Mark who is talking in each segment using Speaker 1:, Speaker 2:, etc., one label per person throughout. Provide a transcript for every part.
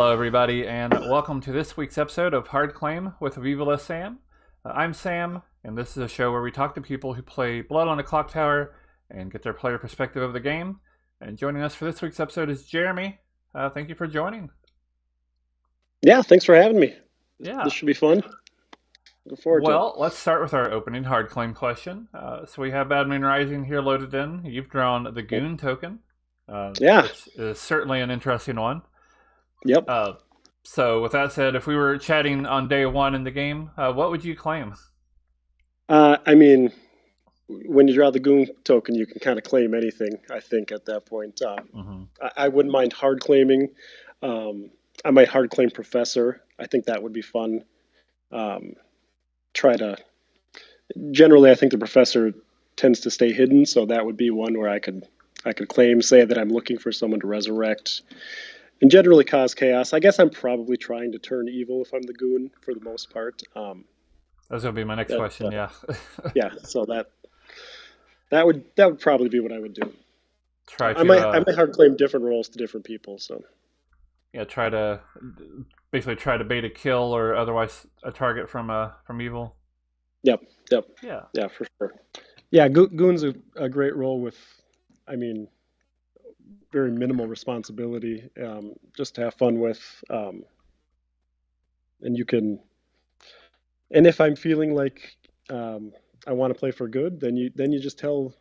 Speaker 1: Hello, everybody, and welcome to this week's episode of Hard Claim with Viva Sam. I'm Sam, and this is a show where we talk to people who play Blood on the Clocktower and get their player perspective of the game. And joining us for this week's episode is Jeremy. Thank you for joining.
Speaker 2: Yeah, thanks for having me.
Speaker 1: Yeah.
Speaker 2: This should be fun. Look forward to it.
Speaker 1: Well, let's start with our opening hard claim question. So we have Badman Rising here loaded in. You've drawn the Goon token.
Speaker 2: Yeah.
Speaker 1: Which is certainly an interesting one.
Speaker 2: Yep.
Speaker 1: So with that said, if we were chatting on day one in the game, what would you claim?
Speaker 2: I mean, when you draw the Goon token, you can kind of claim anything, I think, at that point. I wouldn't mind hard claiming. I might hard claim Professor. I think that would be fun. Generally, I think the Professor tends to stay hidden, so that would be one where I could claim, say that I'm looking for someone to resurrect, and generally cause chaos. I guess I'm probably trying to turn evil if I'm the Goon for the most part.
Speaker 1: That was gonna be my next question. Yeah.
Speaker 2: Yeah. So that would probably be what I would do. I might hard claim different roles to different people. So.
Speaker 1: Yeah, try to bait a kill or otherwise a target from evil.
Speaker 2: Yep. Yeah, for sure. Yeah, Goon's a great role with, I mean, very minimal responsibility, just to have fun with, and if I'm feeling like I want to play for good, then you just tell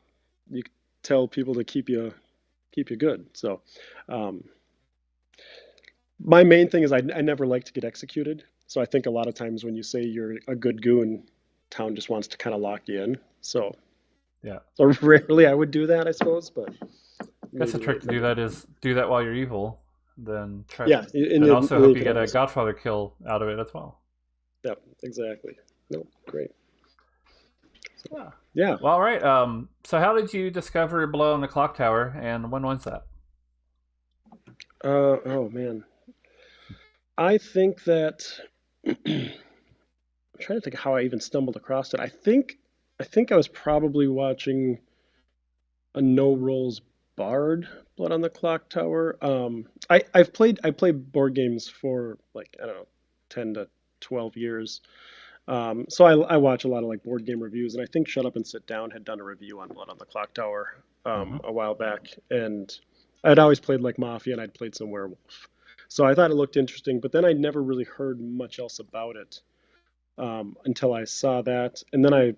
Speaker 2: people to keep you good. So. My main thing is I never like to get executed. So I think a lot of times when you say you're a good Goon, town just wants to kind of lock you in. So
Speaker 1: yeah.
Speaker 2: So rarely I would do that, I suppose. But
Speaker 1: I guess the trick to do that is do that while you're evil. Then try.
Speaker 2: Yeah,
Speaker 1: and also hope you get a Godfather kill out of it as well.
Speaker 2: Yeah, exactly. No, great.
Speaker 1: So,
Speaker 2: yeah.
Speaker 1: Well, all right. So how did you discover Blood on the Clocktower, and when was that?
Speaker 2: Oh man. I think that I'm trying to think how I even stumbled across it. I think I was probably watching a No Rolls Bard Blood on the Clocktower. I played board games for like, I don't know, 10 to 12 years. So I watch a lot of like board game reviews, and I think Shut Up and Sit Down had done a review on Blood on the Clocktower a while back, and I'd always played like Mafia, and I'd played some Werewolf. So I thought it looked interesting, but then I never really heard much else about it until I saw that. And then I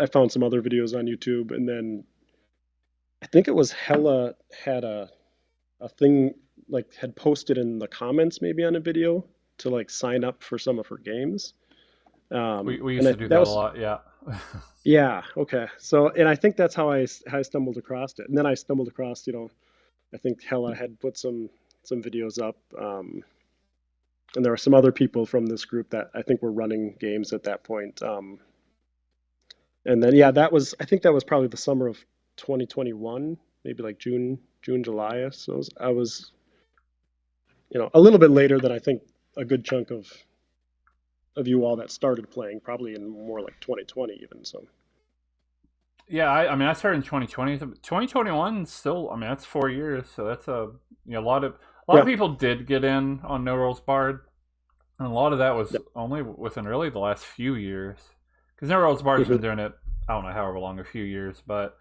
Speaker 2: found some other videos on YouTube, and then I think it was Hella had a thing, like had posted in the comments maybe on a video to like sign up for some of her games.
Speaker 1: We used to do that a lot, yeah.
Speaker 2: Yeah, okay. So, and I think that's how I stumbled across it. And then I stumbled across, I think Hella had put some videos up, and there were some other people from this group that I think were running games at that point. And then I think that was probably the summer of 2021, maybe like June, July. So I was, a little bit later than I think a good chunk of you all that started playing, probably in more like 2020 even. So.
Speaker 1: Yeah, I started in 2020. 2021 still, that's 4 years, so that's a lot of people did get in on No Rolls Bard, and a lot of that was only within really the last few years, because No Rolls Bard's been doing it, I don't know however long, a few years, but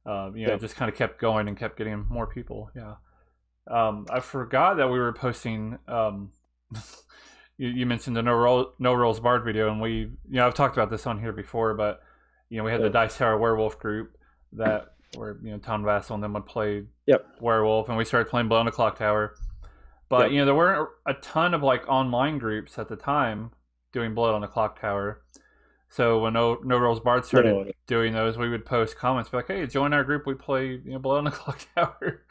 Speaker 1: it just kind of kept going and kept getting more people. Yeah, I forgot that we were posting. You mentioned the No Rolls Bard video, and we I've talked about this on here before, but we had the Dice Tower Werewolf group that where Tom Vassell and them would play Werewolf, and we started playing Blood on the Clocktower. But there weren't a ton of like online groups at the time doing Blood on the Clocktower. So when No Rolls Bard started doing those, we would post comments like, "Hey, join our group. We play Blood on the Clocktower."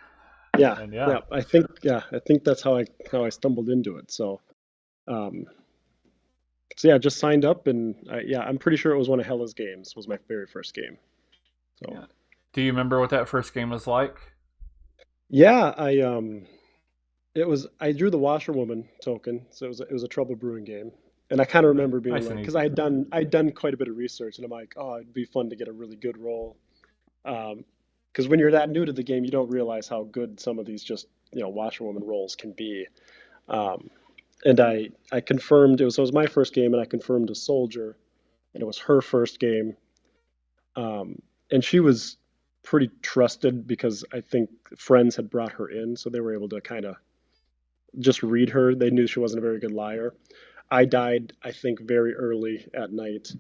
Speaker 2: Yeah, and I think that's how I stumbled into it. So, I just signed up, and I'm pretty sure it was one of Hella's games. Was my very first game. So,
Speaker 1: do you remember what that first game was like?
Speaker 2: Yeah, I drew the Washerwoman token, so it was a Trouble Brewing game, and I kind of remember being like, because I'd done quite a bit of research, and I'm like, oh, it'd be fun to get a really good roll, because when you're that new to the game, you don't realize how good some of these just Washerwoman rolls can be. Um, and I confirmed it was my first game, and I confirmed a soldier, and it was her first game. And she was pretty trusted because I think friends had brought her in, so they were able to kind of just read her. They knew she wasn't a very good liar. I died, I think, very early at night.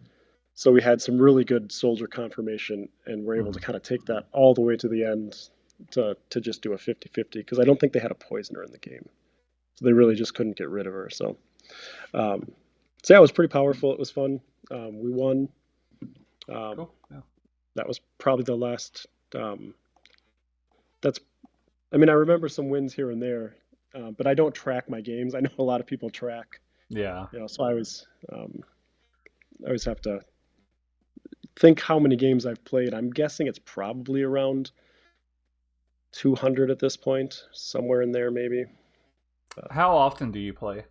Speaker 2: So we had some really good soldier confirmation, and we're able to
Speaker 1: Mhm.
Speaker 2: kind of take that all the way to the end to just do a 50-50 because I don't think they had a poisoner in the game. So they really just couldn't get rid of her. Um, so yeah, it was pretty powerful. It was fun. We won. Um,
Speaker 1: Cool. Yeah.
Speaker 2: that was probably the last. Um, that's. I mean, I remember some wins here and there, but I don't track my games. I know a lot of people track.
Speaker 1: Yeah.
Speaker 2: So I always have to think how many games I've played. I'm guessing it's probably around 200 at this point, somewhere in there maybe. But,
Speaker 1: How often do you play?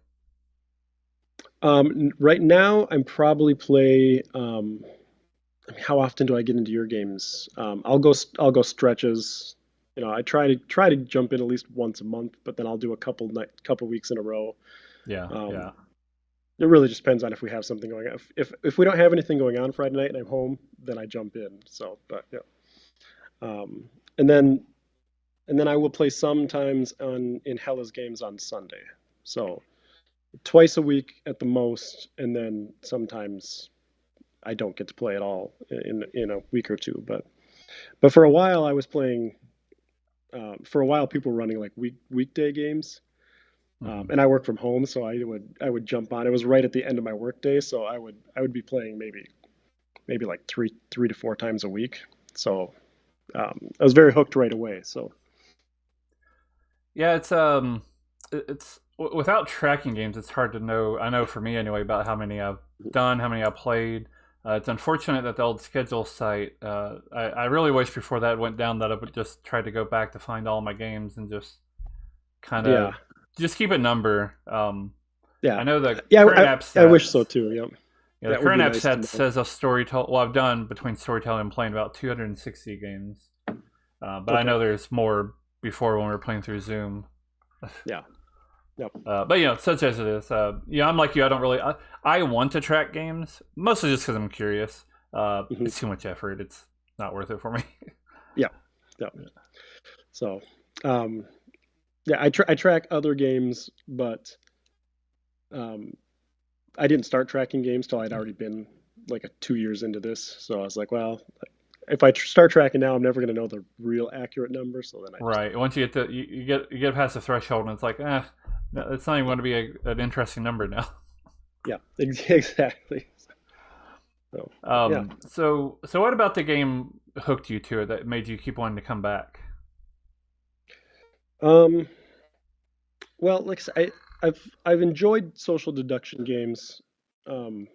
Speaker 2: right now, I'm probably play. I mean, how often do I get into your games? I'll go stretches. I try to jump in at least once a month, but then I'll do a couple weeks in a row.
Speaker 1: Yeah.
Speaker 2: Um,
Speaker 1: Yeah.
Speaker 2: it really just depends on if we have something going on. If we don't have anything going on Friday night and I'm home, then I jump in. So, but yeah. Um, and then and then I will play sometimes on in Hella's games on Sunday. So twice a week at the most, and then sometimes I don't get to play at all in a week or two. But for a while I was playing. For a while, people were running like weekday games,
Speaker 1: Hmm.
Speaker 2: and I work from home, so I would jump on. It was right at the end of my workday, so I would be playing maybe like three to four times a week. So I was very hooked right away. So
Speaker 1: Yeah. Without tracking games, it's hard to know. I know for me anyway about how many I've done, how many I've played. It's unfortunate that the old schedule site. I really wish before that went down that I would just try to go back to find all my games and just kind
Speaker 2: yeah,
Speaker 1: of just keep a number.
Speaker 2: yeah,
Speaker 1: I know the
Speaker 2: yeah.
Speaker 1: current app
Speaker 2: I wish so
Speaker 1: stats.
Speaker 2: too. Yeah,
Speaker 1: The
Speaker 2: that would
Speaker 1: current
Speaker 2: be
Speaker 1: app
Speaker 2: nice to
Speaker 1: stats
Speaker 2: know.
Speaker 1: says a storytelling. Well, I've done between storytelling and playing about 260 games, but I
Speaker 2: Okay,
Speaker 1: know there's more before when we were playing through Zoom.
Speaker 2: yeah, yep.
Speaker 1: But such as it is. I'm like you. I don't really. I want to track games mostly just because I'm curious.
Speaker 2: Hmm.
Speaker 1: It's too much effort. It's not worth it for me.
Speaker 2: Yeah, yeah. So, um, yeah, I track other games, but um, I didn't start tracking games till I'd already been like 2 years into this. So I was like, well, if I start tracking now, I'm never going to know the real accurate number. So then I just
Speaker 1: Right. Once you get to you get past the threshold, and it's like, no, it's not even going to be an interesting number now.
Speaker 2: yeah, exactly. So, but yeah.
Speaker 1: So what about the game hooked you to it that made you keep wanting to come back?
Speaker 2: Um, well, like I said, I've enjoyed social deduction games um,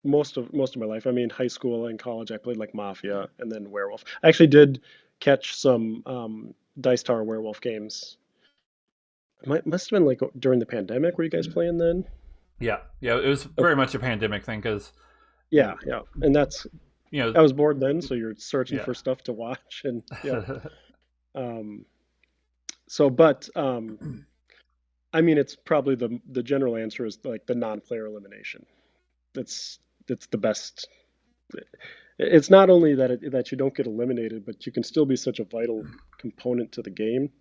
Speaker 2: most of my life. I mean, high school and college, I played like Mafia and then Werewolf. I actually did catch some Dice Tower Werewolf games. Must have been like during the pandemic. Were you guys playing then?
Speaker 1: Yeah, yeah, it was very
Speaker 2: Okay.
Speaker 1: much a pandemic thing because
Speaker 2: Yeah, yeah. And that's
Speaker 1: you know,
Speaker 2: I was bored then, so you're searching
Speaker 1: yeah,
Speaker 2: for stuff to watch and yeah. Um, but I mean, it's probably the general answer is like the non-player elimination. That's that's the best. It's not only that you don't get eliminated, but you can still be such a vital component to the game.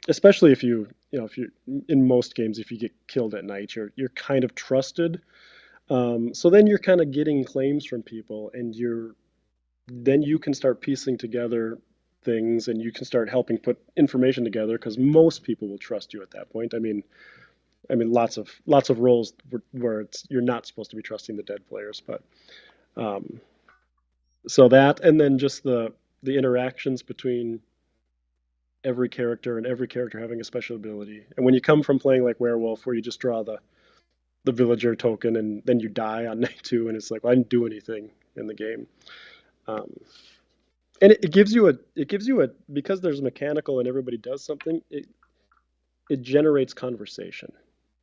Speaker 2: Especially if if you in most games, if you get killed at night, you're kind of trusted. So then you're kind of getting claims from people, and then you can start piecing together things, and you can start helping put information together because most people will trust you at that point. I mean, lots of roles where you're not supposed to be trusting the dead players, but um, so that, and then just the interactions between every character and every character having a special ability. And when you come from playing like Werewolf, where you just draw the villager token and then you die on night two, and it's like, well, I didn't do anything in the game. Um, and it gives you a because there's mechanical and everybody does something. It generates conversation,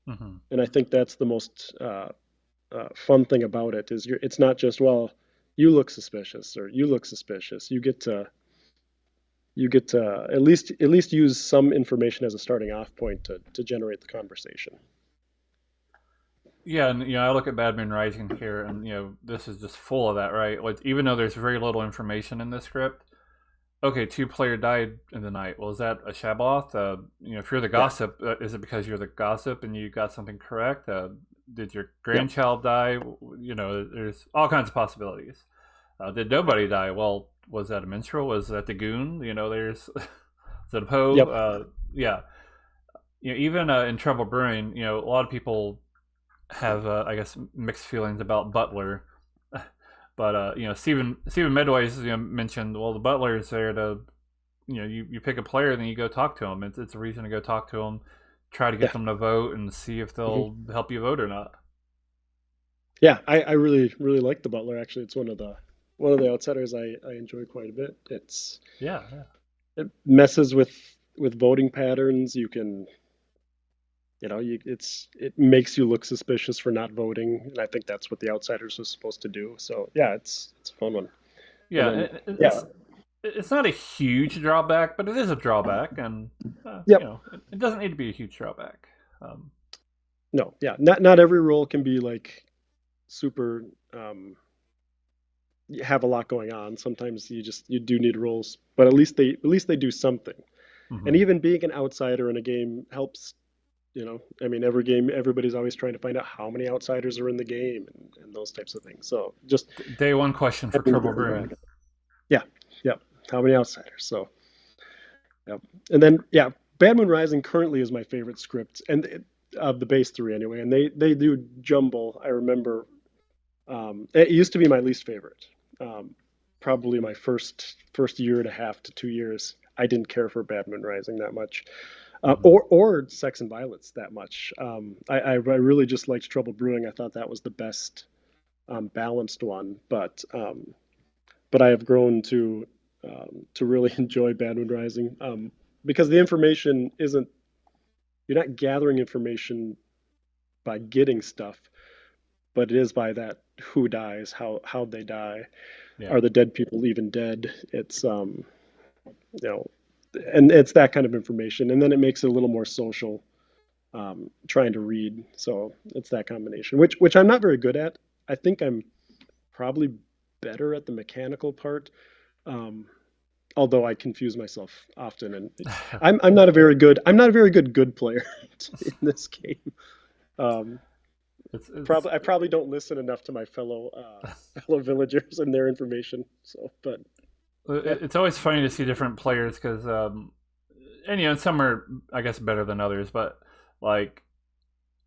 Speaker 1: hmm
Speaker 2: and I think that's the most fun thing about it is it's not just, well, you look suspicious or you look suspicious. You get to you get to at least use some information as a starting off point to generate the conversation.
Speaker 1: Yeah, and I look at Bad Moon Rising here, and this is just full of that, right? Like even though there's very little information in this script, okay, two-player died in the night. Well, is that a Shabloth? If you're the
Speaker 2: Yeah.
Speaker 1: gossip, is it because you're the gossip and you got something correct? Did your
Speaker 2: Yep.
Speaker 1: grandchild die? There's all kinds of possibilities. Did nobody die? Well, was that a minstrel? Was that the goon? There's is that a Poe?
Speaker 2: Yep.
Speaker 1: Yeah. Even in Trouble Brewing, a lot of people have, I guess, mixed feelings about Butler. But Stephen Medway's mentioned. Well, the Butler is there to you pick a player, then you go talk to them. It's a reason to go talk to them, try to get
Speaker 2: Yeah.
Speaker 1: them to vote, and see if
Speaker 2: hmm
Speaker 1: they'll help you vote or not.
Speaker 2: Yeah. I really like the Butler. Actually, it's one of the outsiders I enjoy quite a bit.
Speaker 1: Yeah, yeah,
Speaker 2: It messes with voting patterns. You can it makes you look suspicious for not voting, and I think that's what the outsiders was supposed to do. So yeah, it's a fun one. And
Speaker 1: yeah.
Speaker 2: then yeah,
Speaker 1: It's not a huge drawback, but it is a drawback, and
Speaker 2: yep.
Speaker 1: it doesn't need to be a huge drawback. Um,
Speaker 2: No, yeah, not every role can be like super have a lot going on. Sometimes you do need roles, but at least they do something. And
Speaker 1: mhm.
Speaker 2: even being an outsider in a game helps. I mean, every game, everybody's always trying to find out how many outsiders are in the game and those types of things. So just
Speaker 1: Day one question for
Speaker 2: having a
Speaker 1: Trouble
Speaker 2: different
Speaker 1: Brewing.
Speaker 2: background. Yeah, yeah. How many outsiders? So, yeah. And then, yeah, Bad Moon Rising currently is my favorite script, and of the base three anyway. And they do jumble. I remember it used to be my least favorite. Um, Probably my first year and a half to 2 years. I didn't care for Bad Moon Rising that much,
Speaker 1: Mhm.
Speaker 2: or Sex and Violence that much. I really just liked Trouble Brewing. I thought that was the best balanced one, but I have grown to really enjoy Bad Moon Rising because the information isn't you're not gathering information by getting stuff, but it is by that who dies, how they die,
Speaker 1: Yeah,
Speaker 2: are the dead people even dead? It's you know, and it's that kind of information, and then it makes it a little more social. Trying to read, so it's that combination, which I'm not very good at. I think I'm probably better at the mechanical part. Um, Although I confuse myself often, and I'm not a very good player in this game. Um,
Speaker 1: it's
Speaker 2: I probably don't listen enough to my fellow villagers and their information. So, but yeah,
Speaker 1: it's always funny to see different players because and some are, I guess, better than others, but like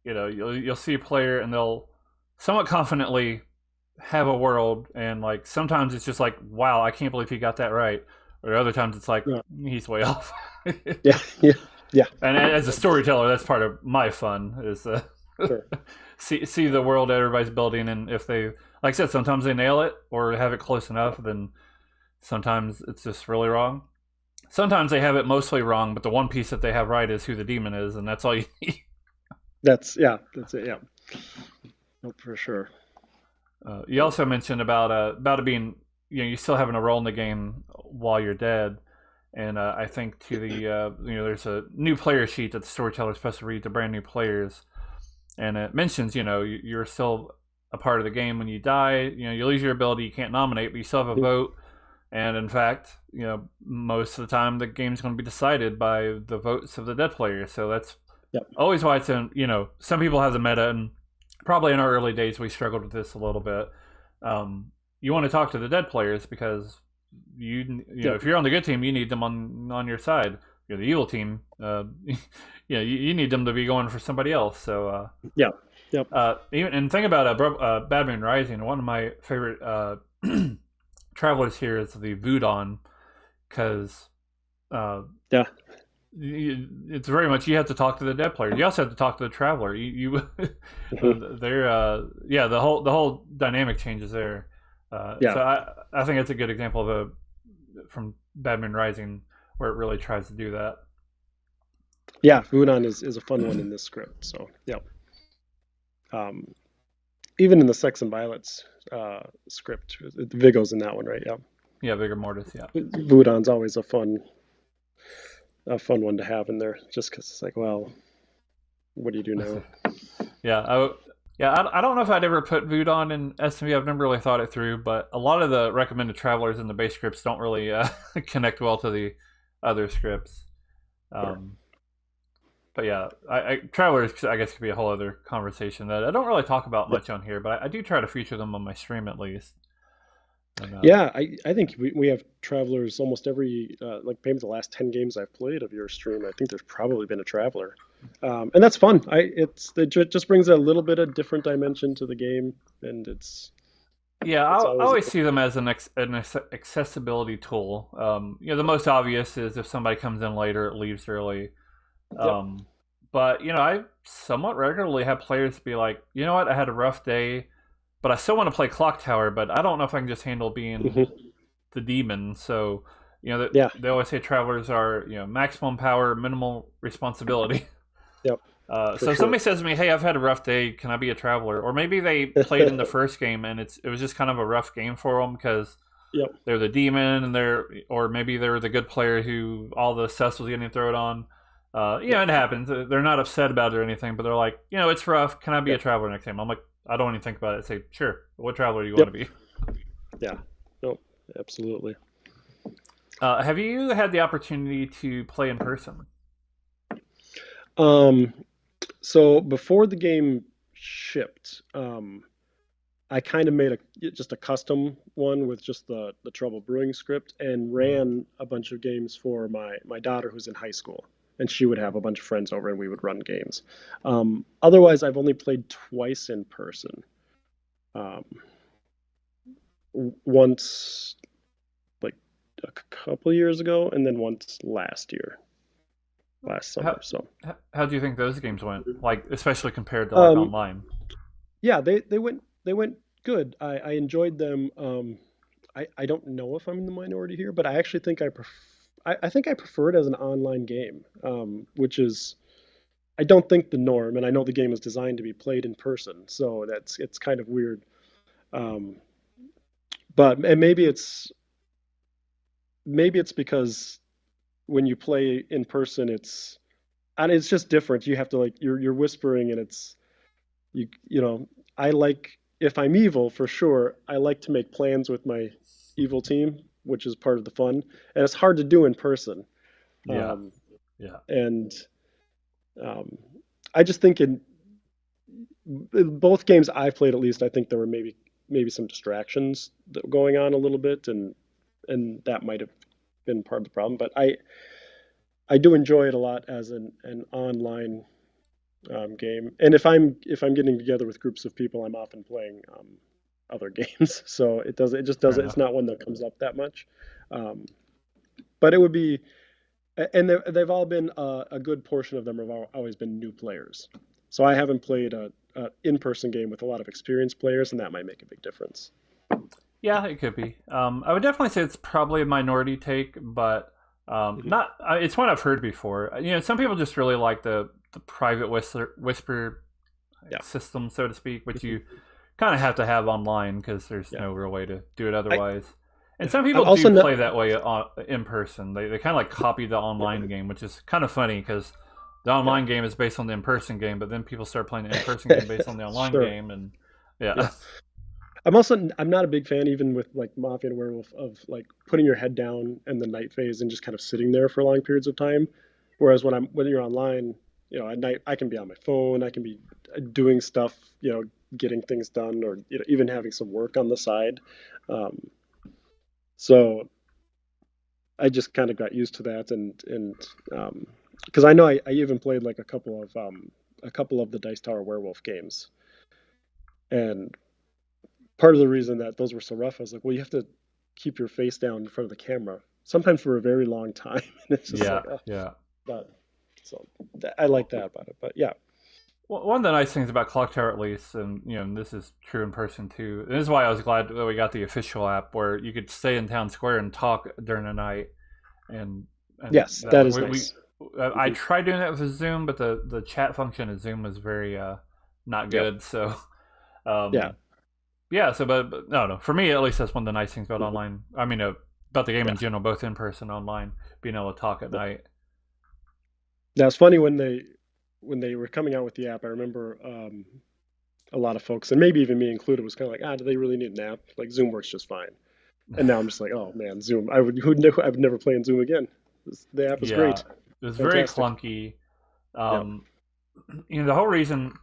Speaker 1: you'll see a player and they'll somewhat confidently have a world, and like sometimes it's just like, wow, I can't believe he got that right, or other times it's like
Speaker 2: yeah,
Speaker 1: he's way off.
Speaker 2: yeah, yeah, yeah,
Speaker 1: And as a storyteller, that's part of my fun is
Speaker 2: sure,
Speaker 1: see the world everybody's building, and if they, like I said, sometimes they nail it or have it close enough, then sometimes it's just really wrong. Sometimes they have it mostly wrong, but the one piece that they have right is who the demon is, and that's all you need.
Speaker 2: that's it, yeah, no, for sure,
Speaker 1: You also mentioned about it being, you still having a role in the game while you're dead, and I think to the there's a new player sheet that the storyteller is supposed to read to brand new players, and it mentions you're still a part of the game when you die. You lose your ability, you can't nominate, but you still have a
Speaker 2: Mhm.
Speaker 1: vote. And in fact, most of the time the game's going to be decided by the votes of the dead players. So that's
Speaker 2: Yep,
Speaker 1: always why it's in. Some people have the meta, and probably in our early days we struggled with this a little bit. You want to talk to the dead players because
Speaker 2: yep,
Speaker 1: if you're on the good team, you need them on your side. You're the evil team. You need them to be going for somebody else. So
Speaker 2: yeah, yep,
Speaker 1: even and think about Bad Moon Rising. One of my favorite travelers here is the Voodon, because uh,
Speaker 2: yeah,
Speaker 1: it's very much you have to talk to the dead player. You also have to talk to the traveler.
Speaker 2: mhm,
Speaker 1: they're yeah, the whole dynamic changes there.
Speaker 2: yeah,
Speaker 1: So I think it's a good example of a from Bad Moon Rising where it really tries to do that.
Speaker 2: yeah. Vunan is a fun one in this script. So yeah, um, even in the Sex and Violence script, Vigo's in that one, right? Yeah.
Speaker 1: Yeah, Vigor Mortis. Yeah.
Speaker 2: Vudon's always a fun. a fun one to have in there, just because it's like, well, what do you do now?
Speaker 1: Yeah, I don't know if I'd ever put Voodoo in SMB. I've never really thought it through, but a lot of the recommended travelers in the base scripts don't really connect well to the other scripts.
Speaker 2: Sure.
Speaker 1: Um, but yeah, travelers, I guess, could be a whole other conversation that I don't really talk about
Speaker 2: Yep.
Speaker 1: much on here, but I do try to feature them on my stream at least. And
Speaker 2: Yeah, I think we have travelers almost every like maybe the last 10 games I've played of your stream. I think there's probably been a traveler, and that's fun. It just brings a little bit of different dimension to the game, and
Speaker 1: yeah,
Speaker 2: it's
Speaker 1: I
Speaker 2: always a
Speaker 1: always
Speaker 2: good
Speaker 1: see them
Speaker 2: time.
Speaker 1: as an accessibility tool. The most obvious is if somebody comes in later, it leaves early.
Speaker 2: Yep.
Speaker 1: Um, but I somewhat regularly have players be like, you know what, I had a rough day, but I still want to play Clocktower, but I don't know if I can just handle being
Speaker 2: Hmm.
Speaker 1: the demon. So,
Speaker 2: Yeah.
Speaker 1: they always say travelers are maximum power, minimal responsibility.
Speaker 2: Yep. For
Speaker 1: So if
Speaker 2: sure.
Speaker 1: somebody says to me, "Hey, I've had a rough day. Can I be a traveler?" Or maybe they played in the first game and it was just kind of a rough game for them because
Speaker 2: Yep.
Speaker 1: they're the demon or maybe they're the good player who all the cess was getting thrown on.
Speaker 2: Yep.
Speaker 1: It happens. They're not upset about it or anything, but they're like, it's rough. Can I be a
Speaker 2: Yep.
Speaker 1: traveler next time? I'm like, I don't even think about it. I say, sure. What traveler do you want
Speaker 2: Yep.
Speaker 1: to be?
Speaker 2: Yeah. No. Absolutely.
Speaker 1: Have you had the opportunity to play in person?
Speaker 2: Um. So before the game shipped, I kind of made just a custom one with just the Trouble Brewing script and
Speaker 1: Mm.
Speaker 2: ran a bunch of games for my daughter who's in high school, and she would have a bunch of friends over and we would run games. Otherwise, I've only played twice in person. Um, once like a couple years ago, and then once last
Speaker 1: How
Speaker 2: summer. So
Speaker 1: how do you think those games went? Like, especially compared to like
Speaker 2: um,
Speaker 1: online.
Speaker 2: yeah, they went good. I enjoyed them. I don't know if I'm in the minority here, but I actually think I think I prefer it as an online game, which is I don't think the norm, and I know the game is designed to be played in person, so it's kind of weird. Um, but and maybe it's because when you play in person, it's just different. You have to like you're whispering, and you know I like if I'm evil for sure. I like to make plans with my evil team, which is part of the fun, and it's hard to do in person.
Speaker 1: Yeah,
Speaker 2: Um,
Speaker 1: yeah,
Speaker 2: and um, I just think in both games I've played, at least, I think there were maybe some distractions that were going on a little bit, and that might have been part of the problem. But I do enjoy it a lot as an online game. And if I'm getting together with groups of people, I'm often playing other games. So it just
Speaker 1: fair
Speaker 2: doesn't it's
Speaker 1: enough.
Speaker 2: not one that comes up that much. Um, but it would be and they've all been a good portion of them have always been new players. So I haven't played a in-person game with a lot of experienced players, and that might make a big difference.
Speaker 1: Yeah, it could be. I would definitely say it's probably a minority take, but
Speaker 2: Hmm.
Speaker 1: not. It's one I've heard before. Some people just really like the private whisper
Speaker 2: Yeah.
Speaker 1: system, so to speak, which
Speaker 2: Hmm.
Speaker 1: you kind of have to have online because there's
Speaker 2: Yeah.
Speaker 1: no real way to do it
Speaker 2: I
Speaker 1: otherwise. And
Speaker 2: yeah.
Speaker 1: some
Speaker 2: I'm
Speaker 1: people do
Speaker 2: also not.
Speaker 1: play that way in person. They kind of like copy the online game, which is kind of funny because the
Speaker 2: Yeah.
Speaker 1: online game is based on the in person game, but then people start playing the in person game based on the online
Speaker 2: Sure.
Speaker 1: game, and yeah,
Speaker 2: Yeah. I'm not a big fan even with like Mafia and Werewolf of like putting your head down in the night phase and just kind of sitting there for long periods of time. Whereas when you're online, at night I can be on my phone, I can be doing stuff, getting things done, or even having some work on the side. Um, so I just kind of got used to that, and because I know I even played like a couple of the Dice Tower Werewolf games, and part of the reason that those were so rough, I was like, well, you have to keep your face down in front of the camera, sometimes for a very long time, and it's just
Speaker 1: yeah,
Speaker 2: like, oh,
Speaker 1: yeah.
Speaker 2: but so I like that about it. But yeah,
Speaker 1: Well, one of the nice things about Clocktower, at least, and and this is true in person too. And this is why I was glad that we got the official app where you could stay in town square and talk during the night, and
Speaker 2: yes,
Speaker 1: that
Speaker 2: that
Speaker 1: way
Speaker 2: is nice.
Speaker 1: I
Speaker 2: Hmm.
Speaker 1: tried doing that with Zoom, but the chat function of Zoom was very not
Speaker 2: Yep.
Speaker 1: good. So
Speaker 2: Yeah.
Speaker 1: yeah, so but no, for me at least, that's one of the nice things about
Speaker 2: Hmm.
Speaker 1: online. I mean, about the game
Speaker 2: Yeah.
Speaker 1: in general, both in person, online, being able to talk at
Speaker 2: Yeah.
Speaker 1: night.
Speaker 2: Now it's funny when they were coming out with the app. I remember a lot of folks, and maybe even me included, was kind of like, do they really need an app? Like Zoom works just fine. And now I'm just like, oh man, Zoom. I would never play in Zoom again. The app is
Speaker 1: Yeah,
Speaker 2: great,
Speaker 1: it was very
Speaker 2: fantastic.
Speaker 1: clunky.
Speaker 2: Yeah.
Speaker 1: Um, the whole reason,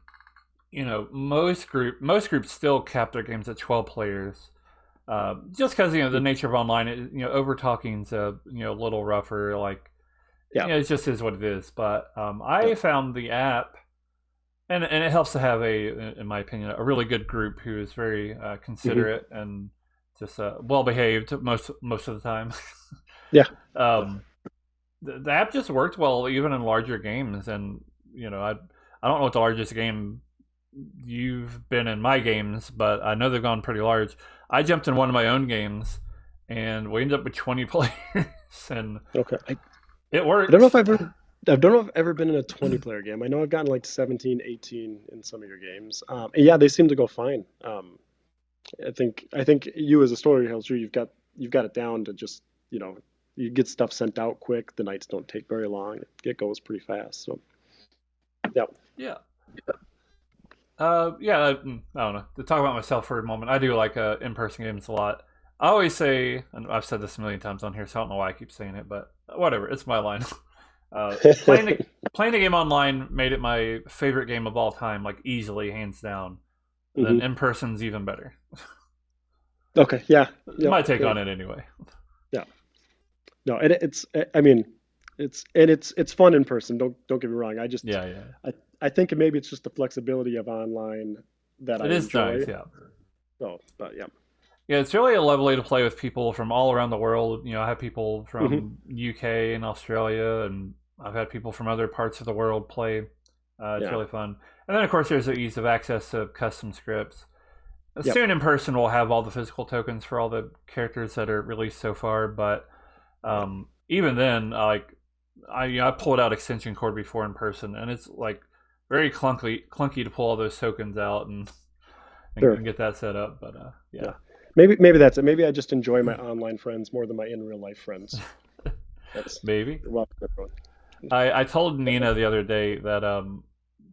Speaker 1: most groups still cap their games at 12 players. Just because the nature of online, over talking's a little rougher. Like,
Speaker 2: Yeah.
Speaker 1: it just is what it is. But
Speaker 2: Yeah.
Speaker 1: I found the app, and it helps to have in my opinion, a really good group who is very
Speaker 2: Hmm.
Speaker 1: considerate and just well behaved most of the time.
Speaker 2: Yeah. Yeah.
Speaker 1: um, the app just worked well even in larger games, and I don't know what the largest game you've been in my games, but I know they've gone pretty large. I jumped in one of my own games, and we ended up with 20 players, and
Speaker 2: Okay.
Speaker 1: it
Speaker 2: I don't know if
Speaker 1: worked.
Speaker 2: I don't know if I've ever been in a 20-player game. I know I've gotten like 17, 18 in some of your games. And yeah, they seem to go fine. I think you as a storyteller, you've got it down to just, you know, you get stuff sent out quick. The nights don't take very long. It goes pretty fast. So yeah.
Speaker 1: Yeah. Yeah, I don't know. To talk about myself for a moment, I do like in-person games a lot. I always say, and I've said this a million times on here, so I don't know why I keep saying it, but whatever, it's my line. Uh, playing the playing the game online made it my favorite game of all time, like easily, hands down. And then
Speaker 2: Hmm.
Speaker 1: in person's even better.
Speaker 2: Okay. Yeah. Yep.
Speaker 1: My take
Speaker 2: Yep.
Speaker 1: on it, anyway.
Speaker 2: Yeah. No, I mean, it's fun in person. Don't get me wrong.
Speaker 1: Yeah, yeah.
Speaker 2: I think maybe it's just the flexibility of online that I
Speaker 1: It is
Speaker 2: enjoy.
Speaker 1: nice, yeah.
Speaker 2: So, but yeah.
Speaker 1: Yeah, it's really a lovely to play with people from all around the world. I have people
Speaker 2: Hmm.
Speaker 1: from UK and Australia, and I've had people from other parts of the world play. It's
Speaker 2: Yeah.
Speaker 1: really fun. And then, of course, there's the ease of access to custom scripts.
Speaker 2: Yep.
Speaker 1: Soon in person, we'll have all the physical tokens for all the characters that are released so far. But
Speaker 2: Yeah.
Speaker 1: even then, I pulled out extension cord before in person, and it's like very clunky to pull all those tokens out
Speaker 2: Sure.
Speaker 1: and get that set up. But
Speaker 2: Yeah.
Speaker 1: yeah.
Speaker 2: Maybe that's it. Maybe I just enjoy my online friends more than my in real life friends. That's
Speaker 1: Maybe.
Speaker 2: you're welcome, everyone.
Speaker 1: I told Nina the other day that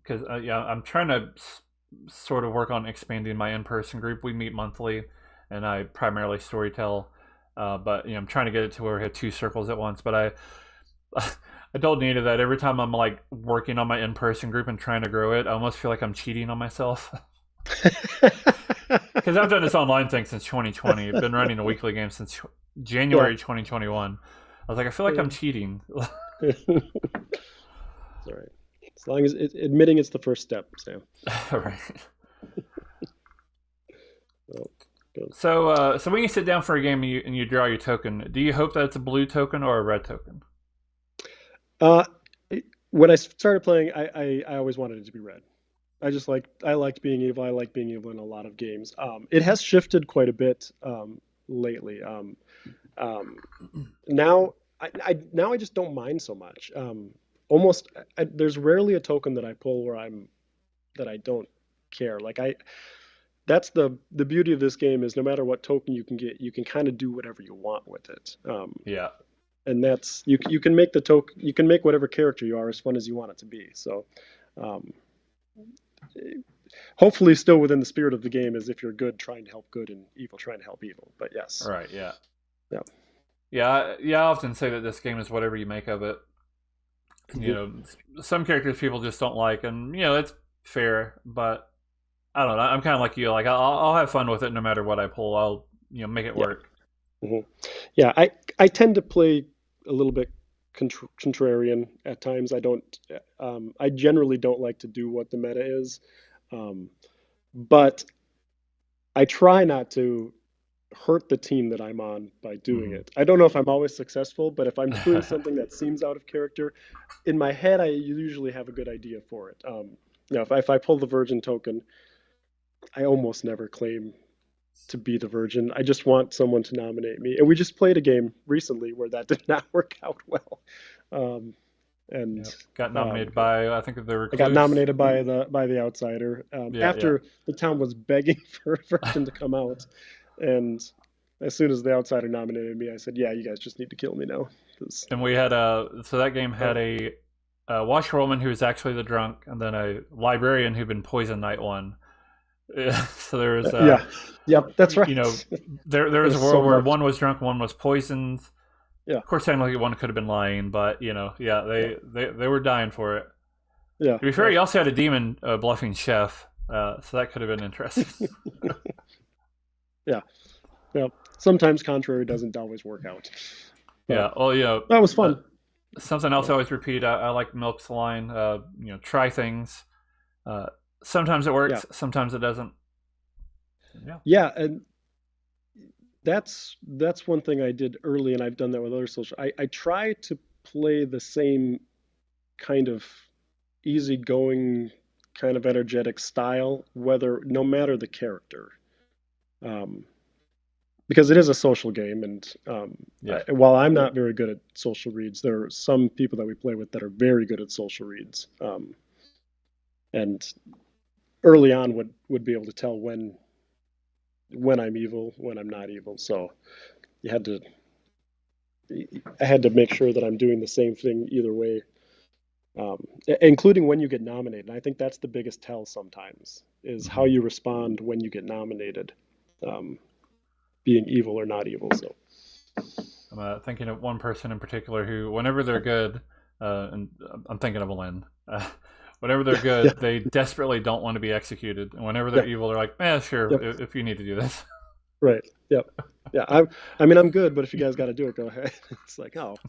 Speaker 1: because yeah, I'm trying to sort of work on expanding my in-person group. We meet monthly, and I primarily storytell. But I'm trying to get it to where we have two circles at once. But I told Nina that every time I'm like working on my in-person group and trying to grow it, I almost feel like I'm cheating on myself. Because I've done this online thing since 2020. I've been running a weekly game since
Speaker 2: Yeah.
Speaker 1: January 2021. I was like, I feel like I'm cheating.
Speaker 2: It's all right. As long as admitting it's the first step, Sam.
Speaker 1: Right.
Speaker 2: Well, good.
Speaker 1: So when you sit down for a game and you draw your token, do you hope that it's a blue token or a red token?
Speaker 2: Uh, when I started playing, I always wanted it to be red. I liked being evil. I like being evil in a lot of games. It has shifted quite a bit lately. Um, now now I just don't mind so much. Almost there's rarely a token that I pull where I don't care. Like I that's the beauty of this game is no matter what token you can get, you can kind of do whatever you want with it.
Speaker 1: Yeah.
Speaker 2: And that's you can make the token you can make whatever character you are as fun as you want it to be. So um, hopefully still within the spirit of the game as if you're good trying to help good and evil trying to help evil. But yes.
Speaker 1: Right. Yeah.
Speaker 2: Yeah.
Speaker 1: Yeah. I often say that this game is whatever you make of it. You
Speaker 2: Mhm.
Speaker 1: know, some characters people just don't like, and it's fair. But I don't know. I'm kind of like you. Like I'll have fun with it no matter what I pull. I'll make it
Speaker 2: Yeah.
Speaker 1: work.
Speaker 2: Mhm. Yeah, I tend to play a little bit contrarian at times. I generally don't like to do what the meta is, um, but I try not to hurt the team that I'm on by doing
Speaker 1: Mm-hmm.
Speaker 2: it. I don't know if I'm always successful, but if I'm doing something that seems out of character, in my head I usually have a good idea for it. If I pull the Virgin token, I almost never claim to be the virgin. I just want someone to nominate me. And we just played a game recently where that did not work out well. Um, and
Speaker 1: Yep. Got nominated by I think the
Speaker 2: I got
Speaker 1: recluse.
Speaker 2: nominated by the outsider
Speaker 1: Yeah. Yeah.
Speaker 2: after the town was begging for a virgin to come out, and as soon as the outsider nominated me, I said, "Yeah, you guys just need to kill me now." 'Cause,
Speaker 1: And we had so that game had
Speaker 2: uh,
Speaker 1: a washerwoman who was actually the drunk, and then a librarian who'd been poisoned night one. So there was,
Speaker 2: yeah, yep, that's
Speaker 1: you
Speaker 2: right.
Speaker 1: know, there
Speaker 2: It
Speaker 1: was a
Speaker 2: was so
Speaker 1: world where
Speaker 2: much.
Speaker 1: one was drunk, one was poisoned.
Speaker 2: Yeah,
Speaker 1: Of course, technically one could have been lying, but yeah,
Speaker 2: yeah,
Speaker 1: they were dying for it.
Speaker 2: yeah,
Speaker 1: To be fair,
Speaker 2: yeah,
Speaker 1: you also had a demon bluffing chef, so that could have been interesting.
Speaker 2: yeah, yeah. Sometimes contrary doesn't always work out, but
Speaker 1: Yeah. Well,
Speaker 2: that was fun.
Speaker 1: something else
Speaker 2: Yeah,
Speaker 1: I always repeat. I like Milk's line. Try things. Uh, sometimes it
Speaker 2: yeah,
Speaker 1: works. Sometimes it doesn't. Yeah.
Speaker 2: yeah, and that's one thing I did early, and I've done that with other social. I try to play the same kind of easygoing, kind of energetic style, whether no matter the character. Um, because it is a social game, and
Speaker 1: Yeah.
Speaker 2: while I'm not very good at social reads, there are some people that we play with that are very good at social reads, and early on would be able to tell when I'm evil, when I'm not evil. So you had to I had to make sure that I'm doing the same thing either way, including when you get nominated. And I think that's the biggest tell sometimes is how
Speaker 1: Mm-hmm.
Speaker 2: you respond when you get nominated, um, being evil or not evil. So
Speaker 1: I'm thinking of one person in particular who, whenever they're good, and I'm thinking of Lynn. Whenever they're
Speaker 2: yeah,
Speaker 1: good, they desperately don't want to be executed, and whenever they're
Speaker 2: yeah,
Speaker 1: evil, they're like, "Eh, sure,
Speaker 2: yep,
Speaker 1: if you need to do this."
Speaker 2: right, yep, yeah. I mean, I'm good, but if you guys got to do it, go ahead. It's like, oh,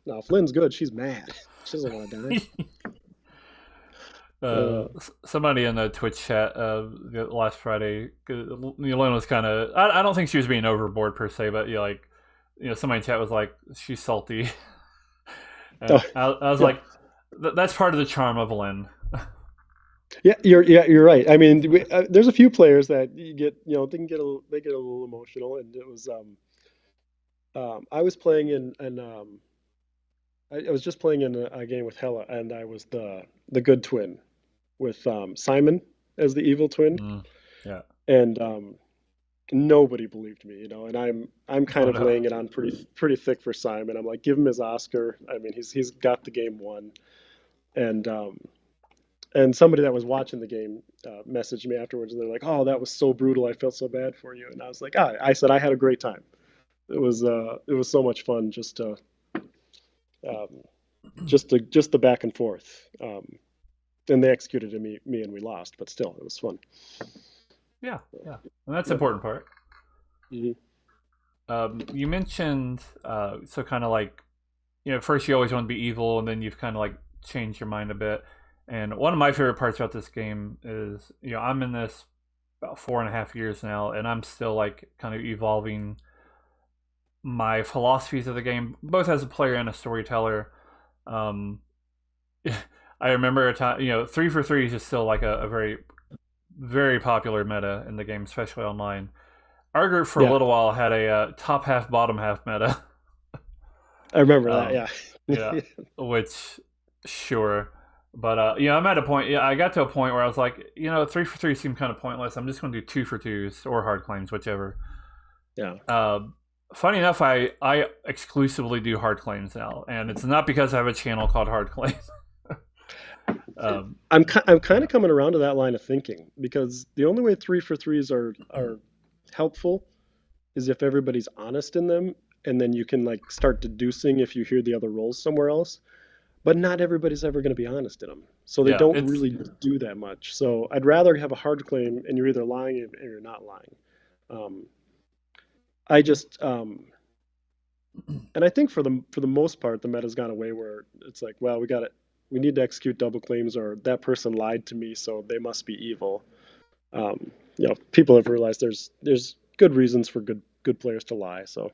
Speaker 2: no, if Lynn's good, she's mad. She doesn't want to die.
Speaker 1: Somebody in the Twitch chat last Friday, Lynn was kind of. I don't think she was being overboard per se, but somebody in chat was like, "She's salty,"
Speaker 2: Oh,
Speaker 1: and I was
Speaker 2: yeah,
Speaker 1: like, "That's part of the charm of Lynn."
Speaker 2: yeah, you're right. I mean, there's a few players that you get, they get a little emotional, and it was I was playing I was just playing in a game with Hella, and I was the good twin with Simon as the evil twin,
Speaker 1: Mm, yeah.
Speaker 2: and nobody believed me, and I'm kind
Speaker 1: Oh
Speaker 2: of
Speaker 1: no.
Speaker 2: laying it on pretty thick for Simon. I'm like, give him his Oscar. I mean, he's got the game won, and somebody that was watching the game messaged me afterwards, and they're like, "Oh, that was so brutal. I felt so bad for you." And I was like, I said I had a great time. It was so much fun um, just the back and forth. And they executed me and we lost, but still, it was fun.
Speaker 1: Yeah, yeah, and that's the
Speaker 2: Yep.
Speaker 1: important part.
Speaker 2: Hmm.
Speaker 1: You mentioned so kind of like first you always want to be evil, and then you've kind of like changed your mind a bit. And one of my favorite parts about this game is I'm in this about 4.5 years now, and I'm still like kind of evolving my philosophies of the game, both as a player and a storyteller. Um, I remember a time, 3 for 3 is just still like a very, very popular meta in the game, especially online. Our group for a
Speaker 2: Yeah,
Speaker 1: little while had a top half, bottom half meta.
Speaker 2: I remember that.
Speaker 1: um,
Speaker 2: Yeah,
Speaker 1: yeah, which sure, but I'm at a point. Yeah, I got to a point where I was like, 3 for 3 seemed kind of pointless. I'm just going to do 2 for 2s or hard claims, whichever.
Speaker 2: yeah.
Speaker 1: Uh, Funny enough, I exclusively do hard claims now, and it's not because I have a channel called Hard Claim. um,
Speaker 2: I'm kind
Speaker 1: yeah,
Speaker 2: of coming around to that line of thinking because the only way 3 for 3s are helpful is if everybody's honest in them, and then you can like start deducing if you hear the other rolls somewhere else. But not everybody's ever going to be honest in them, so they
Speaker 1: yeah,
Speaker 2: don't
Speaker 1: it's
Speaker 2: really do that much. So I'd rather have a hard claim, and you're either lying or you're not lying. Um, I just and I think for the most part, the meta's gone away where it's like, well, we need to execute double claims, or that person lied to me, so they must be evil. People have realized there's good reasons for good players to lie. So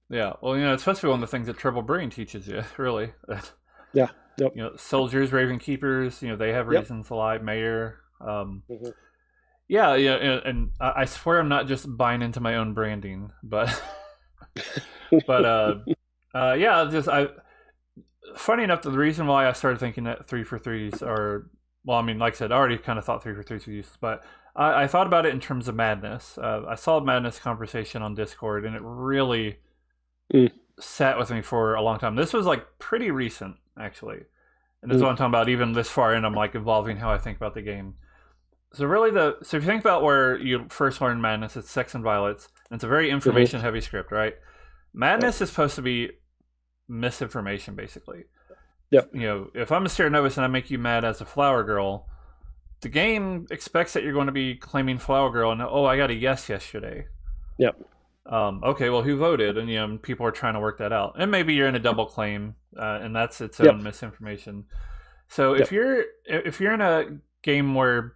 Speaker 1: yeah. Well, it's supposed to be one of the things that Triple Brain teaches you, really.
Speaker 2: yeah, yep,
Speaker 1: Soldiers, Raven Keepers, they have
Speaker 2: yep.
Speaker 1: reasons to lie. Mayor,
Speaker 2: Hmm.
Speaker 1: yeah, yeah, and I swear I'm not just buying into my own branding, but but yeah, just I. Funny enough, the reason why I started thinking that 3 for 3s are, well, I mean, like I said, I already kind of thought 3 for 3s were useless, but I thought about it in terms of Madness. I saw a Madness conversation on Discord, and it really
Speaker 2: Mm,
Speaker 1: sat with me for a long time. This was like pretty recent, actually. And this is
Speaker 2: mm,
Speaker 1: what I'm talking about. Even this far in, I'm like evolving how I think about the game. So really, so if you think about where you first learn Madness, it's Sex and Violets, and it's a very
Speaker 2: mhm,
Speaker 1: information heavy script, right?
Speaker 2: yep,
Speaker 1: Madness is supposed to be misinformation, basically.
Speaker 2: yep,
Speaker 1: You know, if I'm a Serenovus and I make you mad as a flower girl, the game expects that you're going to be claiming flower girl, and oh, I got a yes yesterday.
Speaker 2: yep,
Speaker 1: Okay, well, who voted? And people are trying to work that out, and maybe you're in a double claim, and that's its
Speaker 2: yep,
Speaker 1: own misinformation. So
Speaker 2: yep.
Speaker 1: if you're in a game where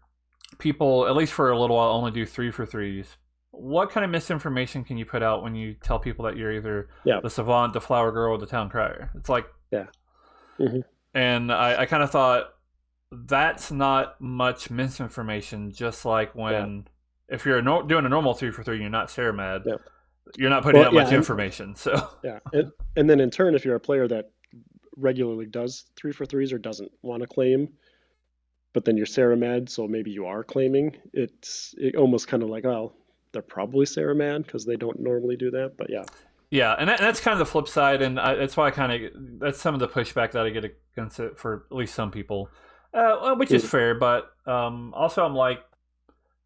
Speaker 1: people, at least for a little while, only do 3 for 3s, what kind of misinformation can you put out when you tell people that you're either
Speaker 2: Yeah,
Speaker 1: the savant, the flower girl, or the town crier? It's like,
Speaker 2: yeah. Hmm.
Speaker 1: and I kind of thought that's not much misinformation. Just like
Speaker 2: Yeah,
Speaker 1: when if you're doing a normal 3 for 3, you're not Sarah mad.
Speaker 2: yeah.
Speaker 1: You're not putting
Speaker 2: Well,
Speaker 1: out
Speaker 2: yeah,
Speaker 1: much information. So
Speaker 2: yeah, and then in turn, if you're a player that regularly does 3 for 3s or doesn't want to claim, but then you're Sarah mad, so maybe you are claiming. It almost kind of like, well, they're probably Sarah mad because they don't normally do that. But yeah,
Speaker 1: yeah, and that's kind of the flip side, and that's why I kind of that's some of the pushback that I get against it for at least some people, which is
Speaker 2: mm,
Speaker 1: fair. But also, I'm like,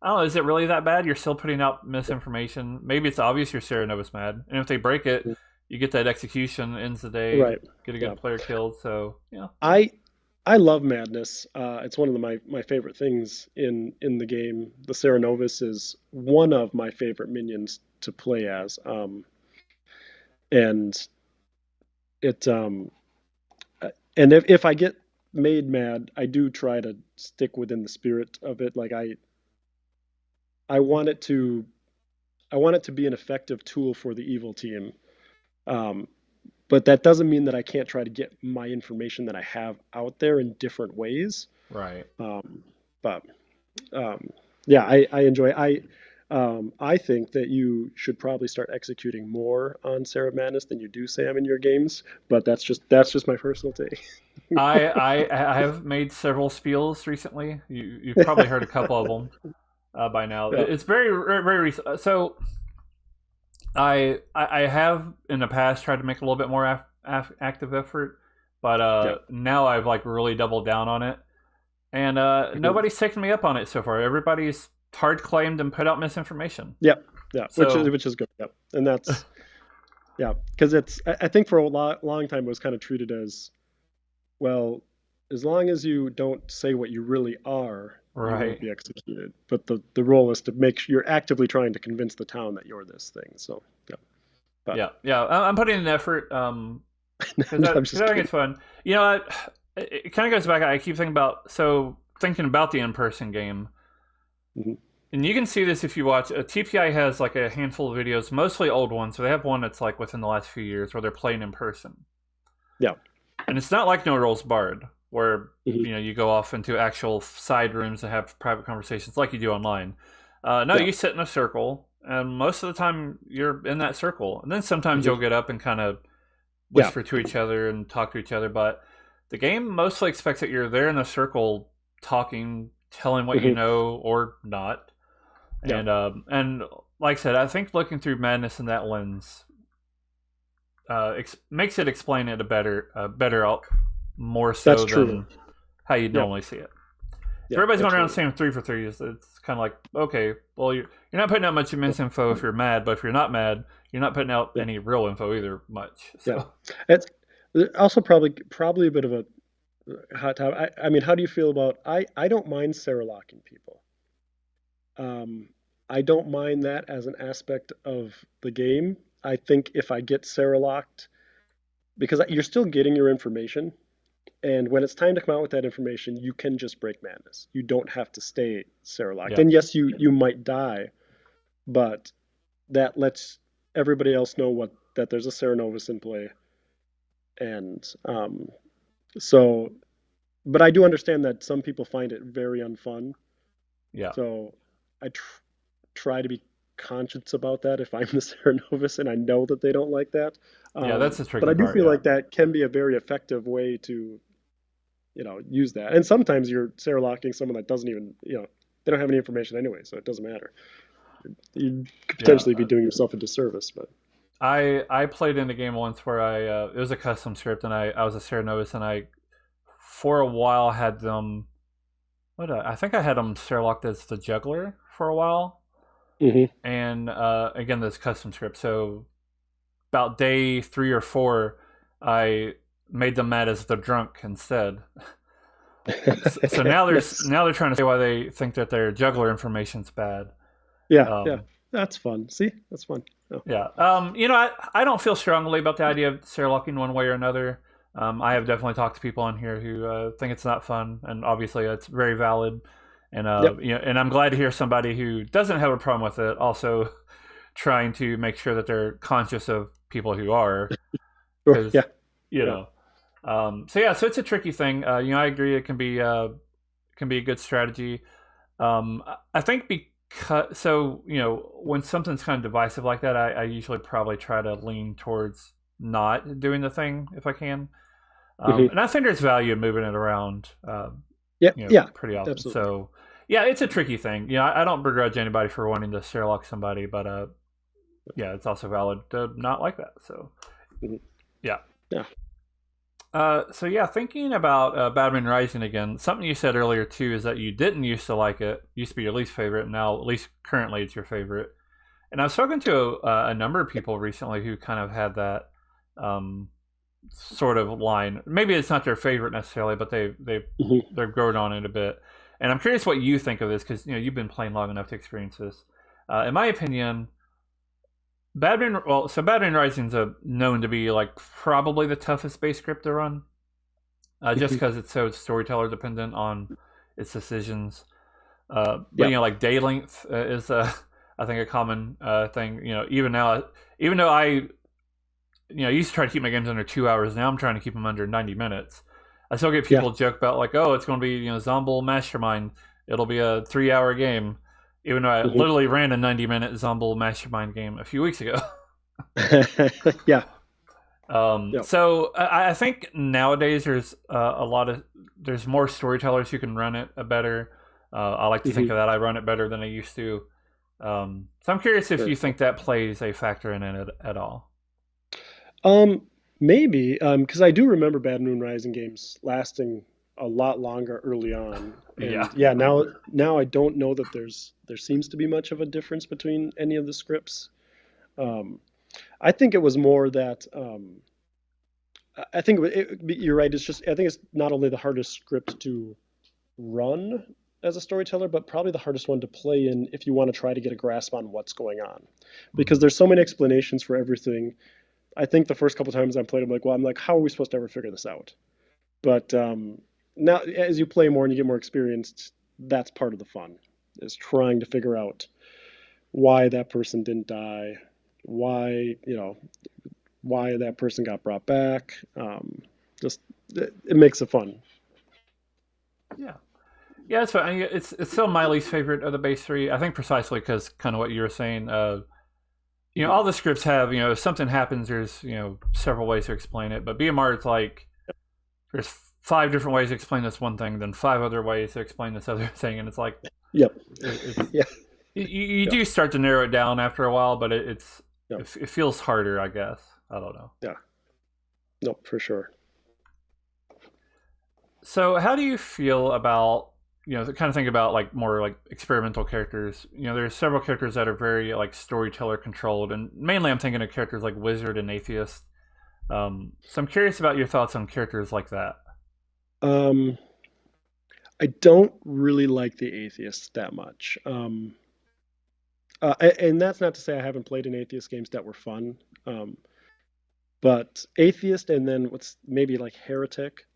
Speaker 1: I don't know, is it really that bad? You're still putting out
Speaker 2: yeah,
Speaker 1: misinformation. Maybe it's obvious you're Sarah Nova's mad, and if they break it,
Speaker 2: mm,
Speaker 1: you get that execution, ends the day,
Speaker 2: right.
Speaker 1: get a
Speaker 2: Yeah,
Speaker 1: good player killed. So yeah,
Speaker 2: I I love Madness. It's one of my favorite things in the game. The Cerenovus is one of my favorite minions to play as, and it and if I get made mad, I do try to stick within the spirit of it. Like I want it to I want it to be an effective tool for the evil team. Um, but that doesn't mean that I can't try to get my information that I have out there in different ways.
Speaker 1: right.
Speaker 2: Um, but um, yeah, I enjoy. I think that you should probably start executing more on Sarah Madness than you do Sam in your games. But that's just my personal take.
Speaker 1: I have made several spiels recently. You've probably heard a couple of them by now.
Speaker 2: Yeah.
Speaker 1: It's very recent. So I have in the past tried to make a little bit more active effort, but
Speaker 2: Yeah.
Speaker 1: now I've like really doubled down on it, and
Speaker 2: Mhm.
Speaker 1: nobody's taken me up on it so far. Everybody's hard claimed and put out misinformation.
Speaker 2: Yeah. Yeah. Which is
Speaker 1: So
Speaker 2: which is good. Yeah. And that's yeah, because I think for a long time it was kind of treated as, well, as long as you don't say what you really are, you won't
Speaker 1: right,
Speaker 2: be executed. But the role is to make sure you're actively trying to convince the town that you're this thing. So yeah, but
Speaker 1: yeah. I'm putting in effort. Because
Speaker 2: I'm
Speaker 1: I
Speaker 2: just
Speaker 1: think
Speaker 2: kidding.
Speaker 1: it's fun. It kind of goes back. I keep thinking about thinking about the in-person game,
Speaker 2: Hmm.
Speaker 1: and you can see this if you watch. TPI has like a handful of videos, mostly old ones. So they have one that's like within the last few years where they're playing in person,
Speaker 2: Yeah.
Speaker 1: and it's not like No Rules Barred where
Speaker 2: Hmm.
Speaker 1: you go off into actual side rooms and have private conversations like you do online. No,
Speaker 2: Yeah.
Speaker 1: you sit in a circle, and most of the time you're in that circle, and then sometimes
Speaker 2: Hmm.
Speaker 1: you'll get up and kind of
Speaker 2: Yeah.
Speaker 1: whisper to each other and talk to each other, but the game mostly expects that you're there in a circle talking, telling what you
Speaker 2: Hmm.
Speaker 1: know or not.
Speaker 2: Yeah.
Speaker 1: And like I said, I think looking through Madness in that lens makes it explain it a better out more
Speaker 2: That's
Speaker 1: so
Speaker 2: true.
Speaker 1: than how you'd
Speaker 2: Yeah.
Speaker 1: normally see it. If
Speaker 2: Yeah.
Speaker 1: everybody's going around
Speaker 2: Absolutely.
Speaker 1: saying 3 for 3, it's kind of like, okay, well you're not putting out much immense info if you're mad, but if you're not mad, you're not putting out
Speaker 2: Yeah.
Speaker 1: any real info either much.
Speaker 2: Yeah.
Speaker 1: So
Speaker 2: It's also probably a bit of a hot topic. I mean, how do you feel about I don't mind Sarah locking people. Um, I don't mind that as an aspect of the game. I think if I get Sarah locked, because you're still getting your information, and when it's time to come out with that information, you can just break madness. You don't have to stay Sarah locked.
Speaker 1: yeah,
Speaker 2: And yes, you might die, but that lets everybody else know what that there's a Sarah Novus in play, and so. But I do understand that some people find it very unfun.
Speaker 1: yeah.
Speaker 2: So I try to be conscious about that if I'm the Cerenovus and I know that they don't like that.
Speaker 1: Yeah, that's the
Speaker 2: But
Speaker 1: tricky
Speaker 2: I do
Speaker 1: part.
Speaker 2: feel
Speaker 1: Yeah,
Speaker 2: like that can be a very effective way to, use that. And sometimes you're Sarah locking someone that doesn't even, they don't have any information anyway, so it doesn't matter. You'd could
Speaker 1: Yeah.
Speaker 2: potentially be doing yourself a disservice, but
Speaker 1: I played in a game once where it was a custom script, and I was a Sierra Novus, and I for a while had them. I think I had them Sherlocked as the juggler for a while,
Speaker 2: hmm
Speaker 1: and again this custom script. So about day 3 or 4, I made them mad as the drunk instead. So
Speaker 2: Nice.
Speaker 1: now they're trying to say why they think that their juggler information's bad.
Speaker 2: Yeah, yeah,
Speaker 1: Um,
Speaker 2: that's fun. See, that's fun. Oh,
Speaker 1: yeah. I don't feel strongly about the idea of Sarah locking one way or another. I have definitely talked to people on here who think it's not fun, and obviously that's very valid. And
Speaker 2: yep.
Speaker 1: and I'm glad to hear somebody who doesn't have a problem with it also trying to make sure that they're conscious of people who are,
Speaker 2: Sure.
Speaker 1: because
Speaker 2: Yeah,
Speaker 1: you
Speaker 2: yeah.
Speaker 1: know. So yeah, so it's a tricky thing. I agree it can be a good strategy. I think because when something's kind of divisive like that, I usually probably try to lean towards not doing the thing if I can.
Speaker 2: hmm
Speaker 1: And I think there's value in moving it around,
Speaker 2: Yeah, yeah,
Speaker 1: pretty often.
Speaker 2: absolutely.
Speaker 1: So yeah, it's a tricky thing. I don't begrudge anybody for wanting to Sherlock somebody, but yeah, it's also valid to not like that. So
Speaker 2: hmm
Speaker 1: yeah.
Speaker 2: Yeah.
Speaker 1: So yeah, thinking about Batman Rising again, something you said earlier too is that you didn't used to like it. Used to be your least favorite, and now at least currently it's your favorite. And I've spoken to a number of people recently who kind of had that um, sort of line. Maybe it's not their favorite necessarily, but
Speaker 2: hmm
Speaker 1: they've grown on it a bit. And I'm curious what you think of this because you've been playing long enough to experience this. In my opinion, Batman Rising's known to be like probably the toughest base script to run, just
Speaker 2: hmm
Speaker 1: because it's so storyteller dependent on its decisions. But
Speaker 2: Yeah.
Speaker 1: like day length is I think a common thing. Even now, even though I used to try to keep my games under 2 hours, now I'm trying to keep them under 90 minutes. I still get
Speaker 2: Yeah.
Speaker 1: people joke about like, oh, it's going to be Zomble Mastermind. It'll be a 3 hour game, even though I
Speaker 2: hmm
Speaker 1: literally ran a 90-minute Zomble Mastermind game a few weeks ago.
Speaker 2: Yeah. Yeah.
Speaker 1: So I think nowadays there's more storytellers who can run it better. I like to think
Speaker 2: hmm
Speaker 1: of that I run it better than I used to. So I'm curious if
Speaker 2: Sure.
Speaker 1: you think that plays a factor in it at all.
Speaker 2: Um, maybe, because I do remember Bad Moon Rising games lasting a lot longer early on,
Speaker 1: Yeah.
Speaker 2: and yeah, now I don't know that there seems to be much of a difference between any of the scripts. Um, I think it was more that I think you're right. It's just I think it's not only the hardest script to run as a storyteller, but probably the hardest one to play in if you want to try to get a grasp on what's going on, because
Speaker 1: Mhm.
Speaker 2: there's so many explanations for everything. I think the first couple times I played, I'm like, how are we supposed to ever figure this out? But now, as you play more and you get more experienced, that's part of the fun, is trying to figure out why that person didn't die, why why that person got brought back. Just it makes it fun.
Speaker 1: Yeah. Yeah, it's fine. It's still my least favorite of the base three. I think precisely because kind of what you were saying.
Speaker 2: Mhm.
Speaker 1: All the scripts have if something happens, there's several ways to explain it. But BMR, it's like there's 5 different ways to explain this one thing, then 5 other ways to explain this other thing, and it's like
Speaker 2: Yep.
Speaker 1: it's
Speaker 2: Yeah.
Speaker 1: you
Speaker 2: Yeah.
Speaker 1: do start to narrow it down after a while, but
Speaker 2: Yeah.
Speaker 1: it feels harder, I guess. I don't know.
Speaker 2: Yeah. No, for sure.
Speaker 1: So, how do you feel about the kind of thing about like more like experimental characters? There's several characters that are very like storyteller controlled, and mainly I'm thinking of characters like Wizard and Atheist. So I'm curious about your thoughts on characters like that.
Speaker 2: Um, I don't really like the atheists that much. And that's not to say I haven't played in atheist games that were fun. Um, but atheist and then what's maybe like heretic,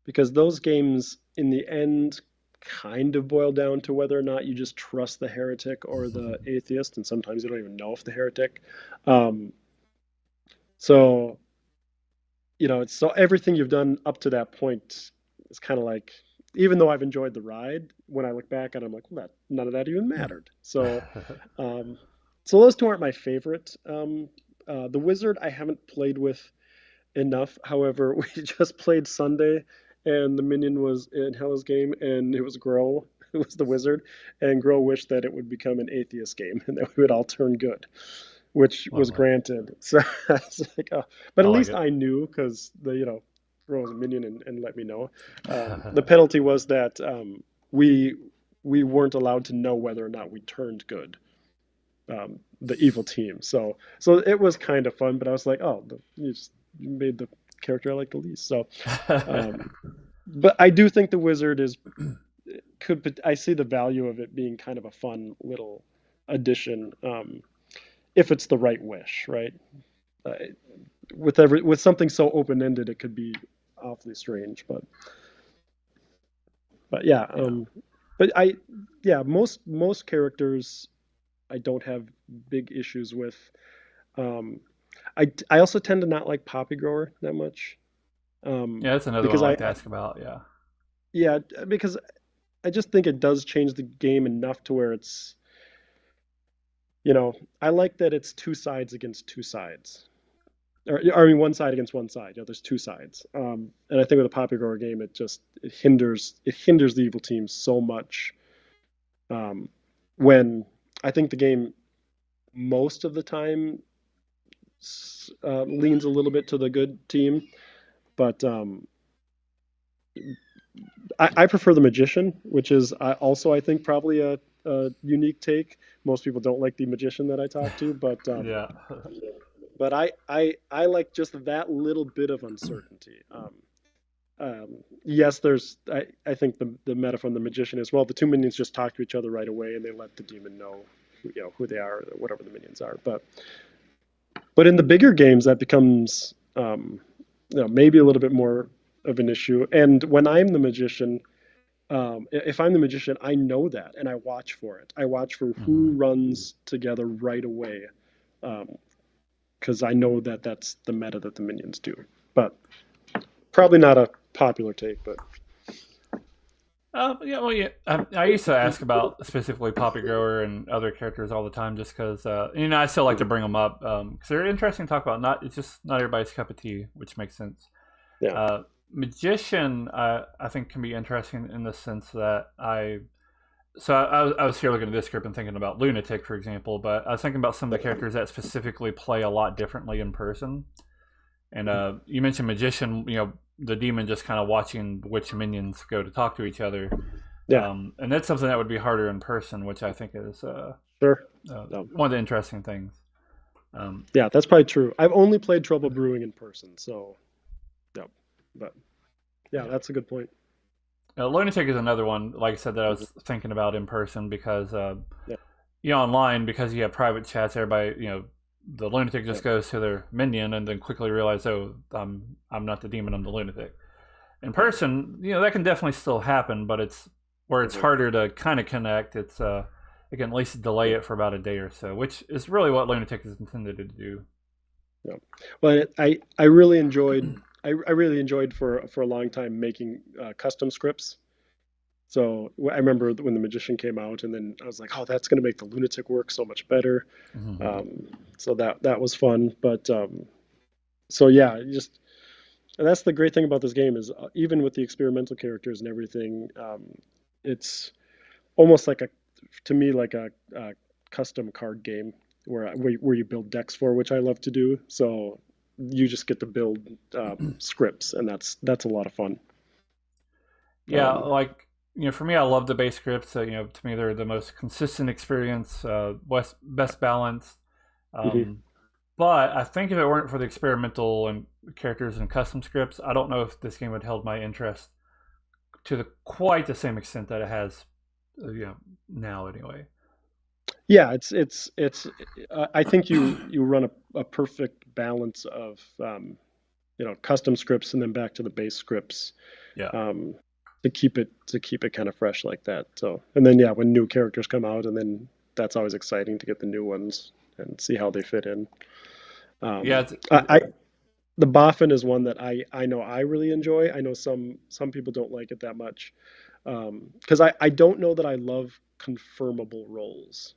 Speaker 2: because those games in the end kind of boil down to whether or not you just trust the heretic or the atheist, and sometimes you don't even know if the heretic. Um, so it's so everything you've done up to that point is kind of like, even though I've enjoyed the ride, when I look back at it, I'm like, well, none of that even mattered. So, um, so those two aren't my favorite. The Wizard I haven't played with enough. However, we just played Sunday, and the minion was in Hella's game, and it was Grow. who was the wizard, and Grow wished that it would become an atheist game and that we would all turn good, which was
Speaker 1: Lovely.
Speaker 2: granted. So I was like, oh. But
Speaker 1: I
Speaker 2: at
Speaker 1: like
Speaker 2: least
Speaker 1: it.
Speaker 2: I knew because Grow was a minion and let me know. The penalty was that we we weren't allowed to know whether or not we turned good, the evil team. So it was kind of fun, but I was like, oh, you made the character I like the least. So, um, but I do think the wizard is could I see the value of it being kind of a fun little addition, if it's the right wish, right? Uh, with something so open ended, it could be awfully strange, but yeah,
Speaker 1: Yeah.
Speaker 2: but yeah, most characters I don't have big issues with. Um, I also tend to not like Poppy Grower that much,
Speaker 1: Yeah, that's another one I
Speaker 2: because
Speaker 1: like to ask about. Yeah.
Speaker 2: yeah, because I just think it does change the game enough to where it's, you know, I like that it's two sides against two sides. Or I mean, one side against one side. There's two sides, and I think with a Poppy Grower game, it hinders the evil team so much. Um, when I think the game most of the time leans a little bit to the good team, but I prefer the magician, which is also I think probably a unique take. Most people don't like the magician that I talk to,
Speaker 1: Yeah.
Speaker 2: but I like just that little bit of uncertainty. Yes, I think the meta from the magician is, well, the two minions just talk to each other right away and they let the demon know who they are, or whatever the minions are. But in the bigger games that becomes maybe a little bit more of an issue. And when I'm the magician, if I'm the magician, I know that and I watch for it. I watch for
Speaker 1: Hmm.
Speaker 2: who runs together right away, because I know that that's the meta that the minions do. But probably not a popular take, but
Speaker 1: Yeah, well, yeah. I used to ask about specifically Poppy Grower and other characters all the time, just because I still like to bring them up because they're interesting to talk about. Not It's just not everybody's cup of tea, which makes sense.
Speaker 2: yeah.
Speaker 1: Magician, I think, can be interesting in the sense that I was here looking at this script and thinking about Lunatic, for example, but I was thinking about some of the characters that specifically play a lot differently in person. And you mentioned magician, the demon just kind of watching which minions go to talk to each other,
Speaker 2: Yeah,
Speaker 1: and that's something that would be harder in person, which I think is
Speaker 2: sure. No.
Speaker 1: one of the interesting things. Um,
Speaker 2: Yeah, that's probably true. I've only played Trouble Brewing in person, so yeah. But yeah,
Speaker 1: yeah,
Speaker 2: that's a good point.
Speaker 1: Lunatic is another one, like I said, that I
Speaker 2: Mhm.
Speaker 1: was thinking about in person because
Speaker 2: Yeah,
Speaker 1: online, because you have private chats, everybody, the lunatic
Speaker 2: yeah,
Speaker 1: just goes to their minion and then quickly realize, oh, I'm not the demon, I'm the lunatic. In
Speaker 2: yeah.
Speaker 1: person, that can definitely still happen, but it's where it's
Speaker 2: Mhm.
Speaker 1: harder to kind of connect. It can at least delay
Speaker 2: Yeah,
Speaker 1: it for about a day or so, which is really what lunatic is intended to do.
Speaker 2: yeah. Well, I really enjoyed for a long time making custom scripts. So I remember when the magician came out, and then I was like, oh, that's going to make the lunatic work so much better.
Speaker 1: Mm-hmm.
Speaker 2: So that was fun. But so yeah, just and that's the great thing about this game is, even with the experimental characters and everything, it's almost like to me, like a custom card game where you build decks for, which I love to do. So you just get to build scripts, and that's a lot of fun.
Speaker 1: Yeah,
Speaker 2: Um,
Speaker 1: like for me, I love the base scripts. To me, they're the most consistent experience, best balance.
Speaker 2: mhm.
Speaker 1: Um, but I think if it weren't for the experimental and characters and custom scripts, I don't know if this game would held my interest to quite the same extent that it has, now anyway.
Speaker 2: Yeah, it's. I think you run a perfect balance of custom scripts and then back to the base scripts,
Speaker 1: Yeah.
Speaker 2: um, to keep it kind of fresh like that. So, and then yeah, when new characters come out, and then that's always exciting to get the new ones and see how they fit in.
Speaker 1: Yeah,
Speaker 2: Um, I the Boffin is one that I know I really enjoy. I know some people don't like it that much, because I don't know that I love confirmable roles.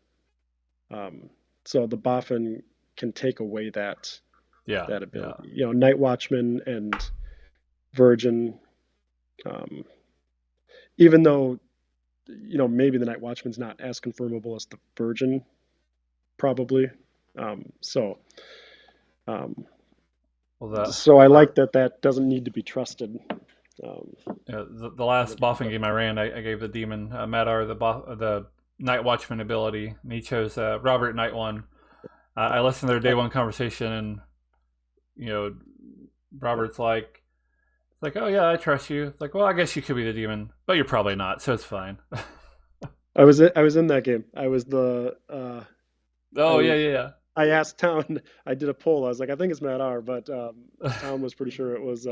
Speaker 2: Um, so the Boffin can take away
Speaker 1: yeah,
Speaker 2: that
Speaker 1: yeah.
Speaker 2: ability. Night Watchman and Virgin, um, even though maybe the Night Watchman's not as confirmable as the Virgin, probably. So, um,
Speaker 1: Well, the
Speaker 2: so I like that doesn't need to be trusted. Um,
Speaker 1: the last boffing game I ran, I gave the demon Madar the Night Watchman ability, and he chose Robert Night One. I listened to their day one conversation, and you know, Robert's like, oh yeah, I trust you. It's like, well, I guess you could be the demon, but you're probably not, so it's fine.
Speaker 2: I was in that game. I was the
Speaker 1: Oh
Speaker 2: I
Speaker 1: yeah, yeah,
Speaker 2: I asked Town. I did a poll. I was like, I think it's Matt R, but
Speaker 1: yeah.
Speaker 2: Town was pretty sure it was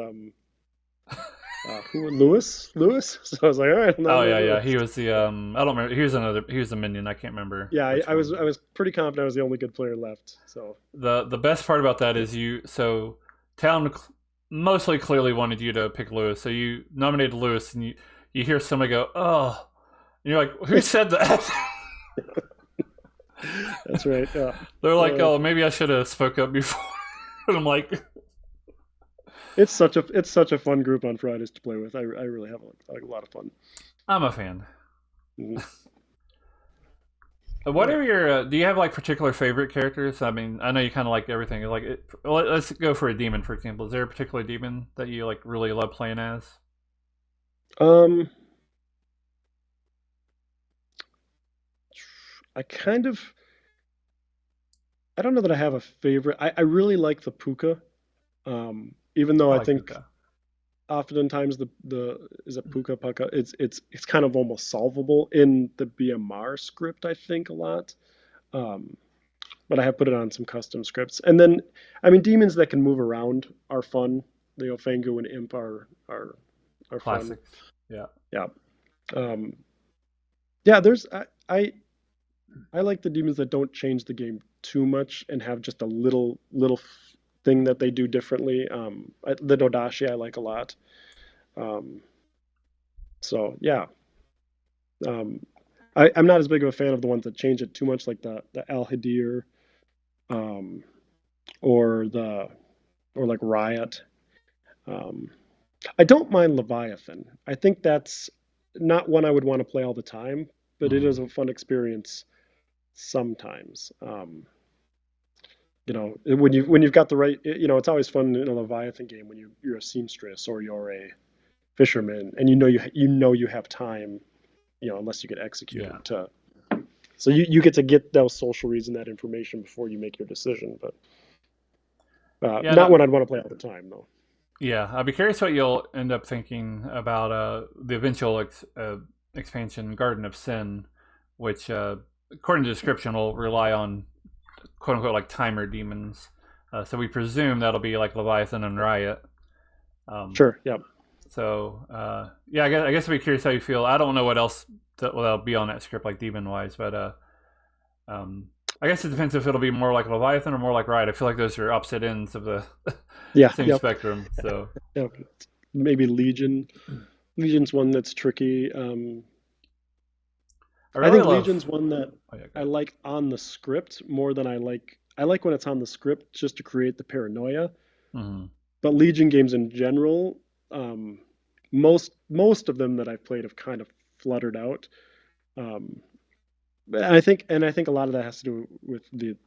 Speaker 2: who Lewis. Lewis. So I was like, all right,
Speaker 1: Oh
Speaker 2: not
Speaker 1: yeah, yeah.
Speaker 2: Lewis.
Speaker 1: He was the I don't remember. He was the minion. I can't remember
Speaker 2: Yeah, I,
Speaker 1: which
Speaker 2: I was
Speaker 1: one.
Speaker 2: I was pretty confident I was the only good player left. So
Speaker 1: The best part about that is Town mostly clearly wanted you to pick Lewis, so you nominated Lewis, and you hear somebody go, oh, and you're like, who said that?
Speaker 2: that's right. Yeah.
Speaker 1: They're like,
Speaker 2: Uh,
Speaker 1: oh, maybe I should have spoke up before. And I'm like,
Speaker 2: it's such a fun group on Fridays to play with. I really have a lot of fun.
Speaker 1: I'm a fan.
Speaker 2: Mhm.
Speaker 1: What
Speaker 2: Yeah.
Speaker 1: are your? Do you have like particular favorite characters? I mean, I know you kind of like everything. Like, let's go for a demon, for example. Is there a particular demon that you like really love playing as?
Speaker 2: Um, I kind of I don't know that I have a favorite. I really like the Puka. Even though
Speaker 1: I
Speaker 2: I
Speaker 1: like
Speaker 2: think
Speaker 1: Puka.
Speaker 2: oftentimes the is it Puka Puka? It's kind of almost solvable in the BMR script, I think a lot. Um, but I have put it on some custom scripts. And then, I mean, demons that can move around are fun. The Fangu and Imp are fun.
Speaker 1: Classics. Yeah.
Speaker 2: Yeah. Um, yeah. I like the demons that don't change the game too much and have just a little thing that they do differently. The Dodashi I like a lot. Um, so yeah. Um, I'm not as big of a fan of the ones that change it too much, like the Al Hadir, um, or the or like Riot. Um, I don't mind Leviathan. I think that's not one I would want to play all the time, but it is
Speaker 1: Mm-hmm.
Speaker 2: a fun experience sometimes. When you've got the right, it's always fun in a Leviathan game when you're a seamstress or you're a fisherman, and you have time, unless you get executed
Speaker 1: Yeah.
Speaker 2: to. So you get those social reads and that information before you make your decision, but
Speaker 1: Yeah.
Speaker 2: not
Speaker 1: No,
Speaker 2: one I'd want to play all the time though.
Speaker 1: yeah. I'd be curious what you'll end up thinking about the eventual expansion, Garden of Sin, which, according to the description, will rely on quote unquote like timer demons. So we presume that'll be like Leviathan and Riot. Um,
Speaker 2: Sure, yeah.
Speaker 1: yeah, I guess I'd be curious how you feel. I don't know what else that'll be on that script, like demon wise, but um, I guess it depends if it'll be more like Leviathan or more like Riot. I feel like those are opposite ends of the
Speaker 2: Yeah,
Speaker 1: same
Speaker 2: yep,
Speaker 1: spectrum. So
Speaker 2: yep. Maybe Legion. Legion's one that's tricky.
Speaker 1: I
Speaker 2: I
Speaker 1: really
Speaker 2: think
Speaker 1: love.
Speaker 2: Legion's one that
Speaker 1: Oh yeah,
Speaker 2: I
Speaker 1: good.
Speaker 2: like on the script more than I like when it's on the script just to create the paranoia.
Speaker 1: Mm-hmm.
Speaker 2: But Legion games in general, um, most of them that I've played have kind of fluttered out. Um, and I think a lot of that has to do with the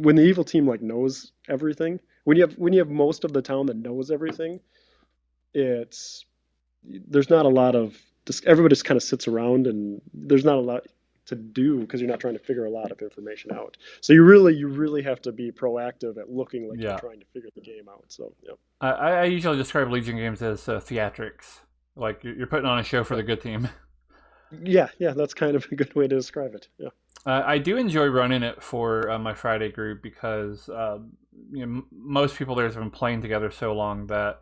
Speaker 2: when the evil team like knows everything. When you have most of the town that knows everything, it's there's not a lot of everybody just kind of sits around and there's not a lot to do because you're not trying to figure a lot of information out. So you really have to be proactive at looking like you're
Speaker 1: Yeah,
Speaker 2: trying to figure the game out. So yeah.
Speaker 1: I usually describe Legion games as theatrics. Like you're putting on a show for the good team.
Speaker 2: Yeah, yeah, that's kind of a good way to describe it. Yeah.
Speaker 1: I do enjoy running it for my Friday group because most people there have been playing together so long that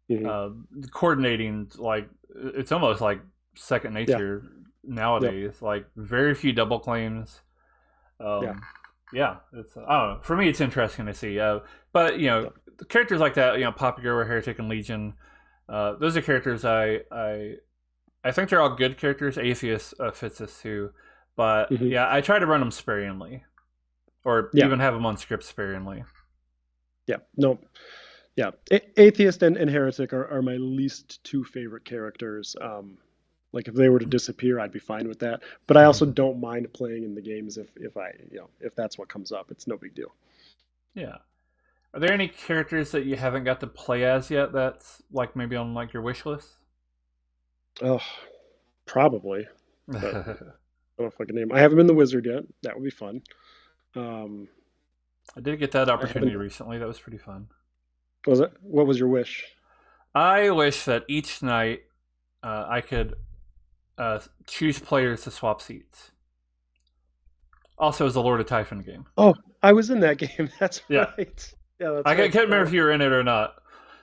Speaker 2: Hmm.
Speaker 1: uh, coordinating like it's almost like second
Speaker 2: Yeah.
Speaker 1: nature
Speaker 2: Yep.
Speaker 1: nowadays. Like very few double claims.
Speaker 2: Yeah.
Speaker 1: Yeah, it's I don't know. For me, it's interesting to see. But
Speaker 2: Yep.
Speaker 1: characters like that, Papa Gurwa, Heretic, and Legion. Those are characters I think they're all good characters. Atheist fits this too, but
Speaker 2: Hmm.
Speaker 1: yeah, I try to run them sparingly, or
Speaker 2: Yeah.
Speaker 1: even have them on script sparingly.
Speaker 2: Yeah. No. Yeah. Atheist and heretic are my least two favorite characters. Like if they were to disappear, I'd be fine with that. But I also don't mind playing in the games if I if that's what comes up. It's no big deal.
Speaker 1: Yeah. Are there any characters that you haven't got to play as yet that's like maybe on like your wish list?
Speaker 2: Oh, probably, but I don't know if I can name. I haven't been the wizard yet. That would be fun. Um,
Speaker 1: I did get that
Speaker 2: I haven't.
Speaker 1: opportunity recently. That was pretty fun.
Speaker 2: Was it? What was your wish?
Speaker 1: I wish that each night I could choose players to swap seats. Also, as a Lord of Typhon game.
Speaker 2: Oh, I was in that game. That's
Speaker 1: Yeah,
Speaker 2: right. Yeah,
Speaker 1: I
Speaker 2: that's
Speaker 1: can't
Speaker 2: right.
Speaker 1: remember if you were in it or not.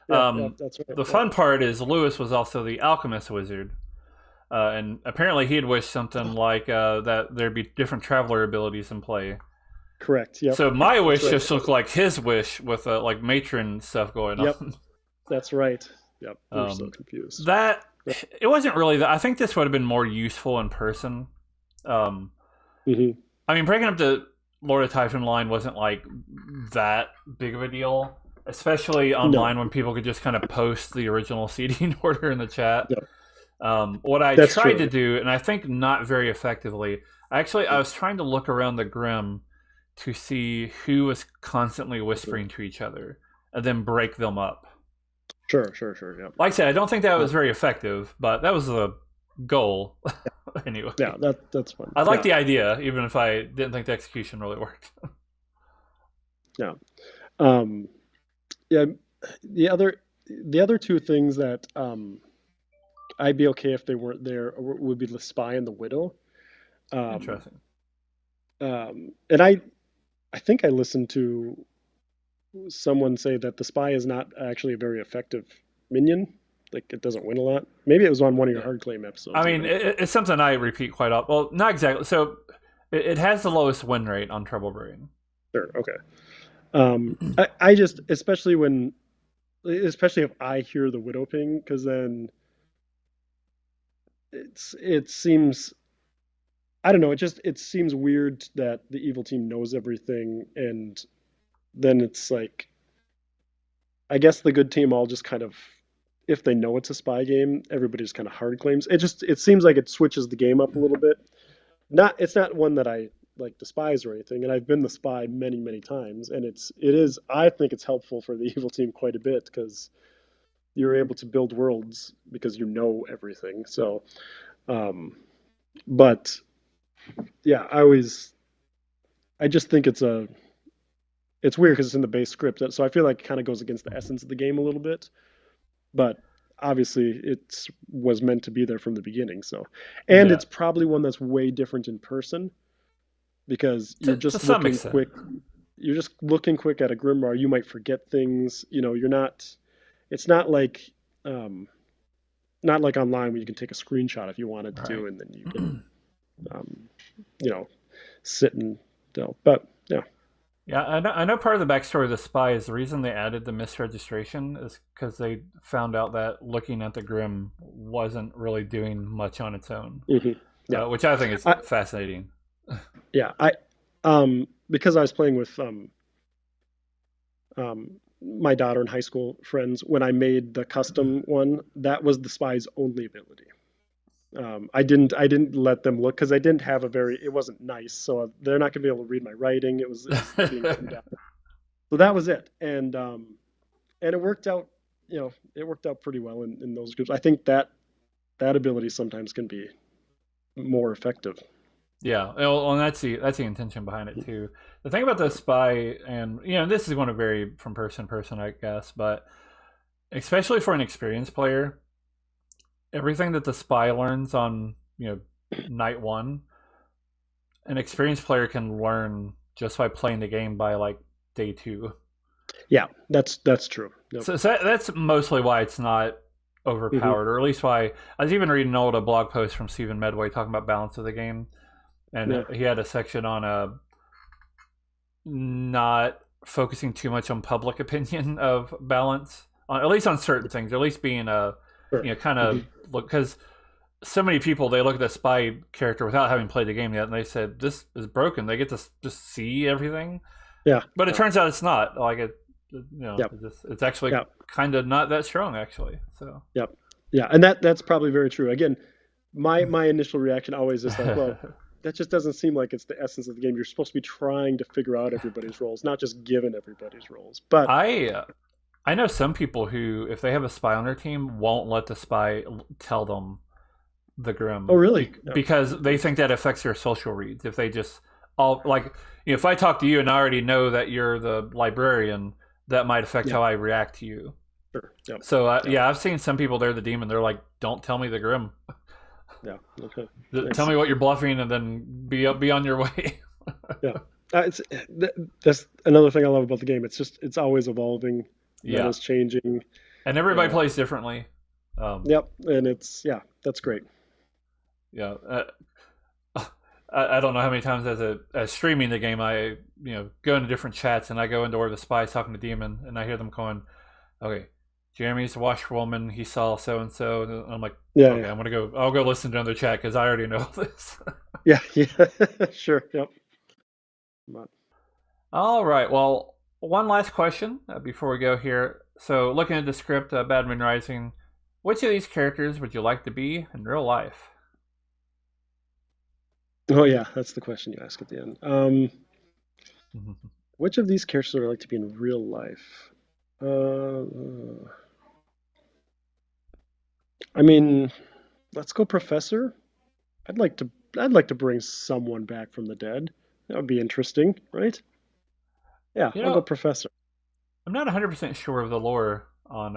Speaker 2: Yeah, yeah, that's right.
Speaker 1: The
Speaker 2: Yeah.
Speaker 1: fun part is Lewis was also the alchemist wizard, and apparently he had wished something like that there'd be different traveler abilities in play.
Speaker 2: Correct. Yep.
Speaker 1: So my
Speaker 2: That's
Speaker 1: wish
Speaker 2: right.
Speaker 1: just looked like his wish with like matron stuff going
Speaker 2: Yep.
Speaker 1: on.
Speaker 2: That's right. Yep. We were so
Speaker 1: Um,
Speaker 2: confused.
Speaker 1: that it wasn't really that. I think this would have been more useful in person. Um,
Speaker 2: Hmm.
Speaker 1: I mean, breaking up the Lord of Typhon line wasn't like that big of a deal, especially
Speaker 2: No.
Speaker 1: online when people could just kind of post the original seating order in the chat.
Speaker 2: Yep.
Speaker 1: What I
Speaker 2: That's
Speaker 1: tried
Speaker 2: true.
Speaker 1: to do, and I think not very effectively, I was trying to look around the Grim to see who was constantly
Speaker 2: Mhm.
Speaker 1: whispering to each other and then break them up.
Speaker 2: Sure. Sure. Sure. Yep.
Speaker 1: Like I said, I don't think that
Speaker 2: Uh,
Speaker 1: was very effective, but that was the goal anyway.
Speaker 2: yeah. That's fun.
Speaker 1: I like
Speaker 2: Yeah.
Speaker 1: the idea, even if I didn't think the execution really worked.
Speaker 2: Yeah. Um, yeah. The other the other two things that I'd be okay if they weren't there would be the spy and the widow. Um,
Speaker 1: Interesting.
Speaker 2: and I think I listened to someone say that the spy is not actually a very effective minion. Like it doesn't win a lot. Maybe it was on one of your
Speaker 1: Yeah.
Speaker 2: hard claim
Speaker 1: I
Speaker 2: episodes
Speaker 1: mean,
Speaker 2: even.
Speaker 1: it's something I repeat quite often. Well, not exactly. So it has the lowest win rate on Trouble Brain.
Speaker 2: Sure. Okay. I just especially if I hear the widow ping, because then it seems I don't know. It seems weird that the evil team knows everything, and then it's like I guess the good team all just kind of if they know it's a spy game, everybody just kind of hard claims. It seems like it switches the game up a little bit. Not it's not one that I like despise or anything, and I've been the spy many times, and it is I think it's helpful for the evil team quite a bit because you're able to build worlds because you know everything. So, um, but yeah, I just think it's weird because it's in the base script, so I feel like it kind of goes against the essence of the game a little bit. But obviously, it was meant to be there from the beginning. So, and
Speaker 1: Yeah,
Speaker 2: it's probably one that's way different in person because
Speaker 1: to some extent.
Speaker 2: you're just looking quick at a grimoire. You might forget things. You're not. It's um, not like online where you can take a screenshot if you wanted to,
Speaker 1: Right.
Speaker 2: and then you can, um, you know, sit and delve. But yeah,
Speaker 1: Yeah, I know part of the backstory of the spy is the reason they added the misregistration is because they found out that looking at the Grim wasn't really doing much on its own,
Speaker 2: hmm yeah,
Speaker 1: which I think is
Speaker 2: I
Speaker 1: fascinating.
Speaker 2: yeah I because I was playing with my daughter and high school friends when I made the custom one. That was the spy's only ability. I didn't let them look because I didn't have a very it wasn't nice, so they're not gonna be able to read my writing. It was being written down. So that was it, and it worked out. It worked out pretty well in those groups. I think that ability sometimes can be more effective.
Speaker 1: Yeah, well, and that's the intention behind it too. The thing about the spy, and this is going to vary from person to person, I guess, but especially for an experienced player, everything that the spy learns on night one, an experienced player can learn just by playing the game by like day two.
Speaker 2: Yeah, that's true. Yep.
Speaker 1: So that's mostly why it's not
Speaker 2: Hmm.
Speaker 1: overpowered, or at least why I was even reading a blog post from Stephen Medway talking about balance of the game, and
Speaker 2: Yeah.
Speaker 1: he had a section on not focusing too much on public opinion of balance, at least on certain things, at least being
Speaker 2: Sure.
Speaker 1: kind
Speaker 2: Hmm.
Speaker 1: of look because so many people they look at the spy character without having played the game yet, and they said this is broken. They get to just see everything,
Speaker 2: Yeah.
Speaker 1: but it
Speaker 2: Yeah.
Speaker 1: turns out it's not. Like
Speaker 2: Yep.
Speaker 1: it's actually
Speaker 2: Yeah.
Speaker 1: kind of not that strong actually. So
Speaker 2: Yep. Yeah. And that's probably very true. Again, my initial reaction always is like, well, that just doesn't seem like it's the essence of the game. You're supposed to be trying to figure out everybody's roles, not just given everybody's roles. But
Speaker 1: I I know some people who, if they have a spy on their team, won't let the spy tell them the
Speaker 2: oh,
Speaker 1: Grim
Speaker 2: really? No.
Speaker 1: because they think that affects their social reads. If they just all like, if I talk to you and I already know that you're the librarian, that might affect
Speaker 2: Yeah,
Speaker 1: how I react to you.
Speaker 2: sure. Yep.
Speaker 1: So
Speaker 2: Yep.
Speaker 1: yeah, I've seen some people. They're the demon. They're like, don't tell me the Grim.
Speaker 2: Yeah. Okay.
Speaker 1: Tell
Speaker 2: Nice.
Speaker 1: me what you're bluffing, and then be on your way.
Speaker 2: Yeah. It's that's another thing I love about the game. It's always evolving,
Speaker 1: Yeah,
Speaker 2: meta's changing.
Speaker 1: and everybody
Speaker 2: Uh,
Speaker 1: plays differently.
Speaker 2: yep. And that's great.
Speaker 1: Yeah, I don't know how many times as streaming the game I go into different chats and I go into where the spy's talking to demon and I hear them going, okay, Jeremy's a washerwoman. He saw so and so, and I'm like,
Speaker 2: Yeah.
Speaker 1: okay,
Speaker 2: Yeah.
Speaker 1: I'm gonna go. I'll go listen to another chat because I already know this.
Speaker 2: Yeah. Yeah. Sure. Yep. But-
Speaker 1: All right. Well, one last question before we go here. So, looking at the script, Bad Moon Rising, which of these characters would you like to be in real life?
Speaker 2: Oh yeah, that's the question you ask at the end. Which of these characters would I like to be in real life? Uh, I mean, let's go Professor. I'd like to I'd like to bring someone back from the dead. That would be interesting, right? Yeah,
Speaker 1: you
Speaker 2: I'll go
Speaker 1: know,
Speaker 2: Professor.
Speaker 1: I'm not 100% sure of the lore on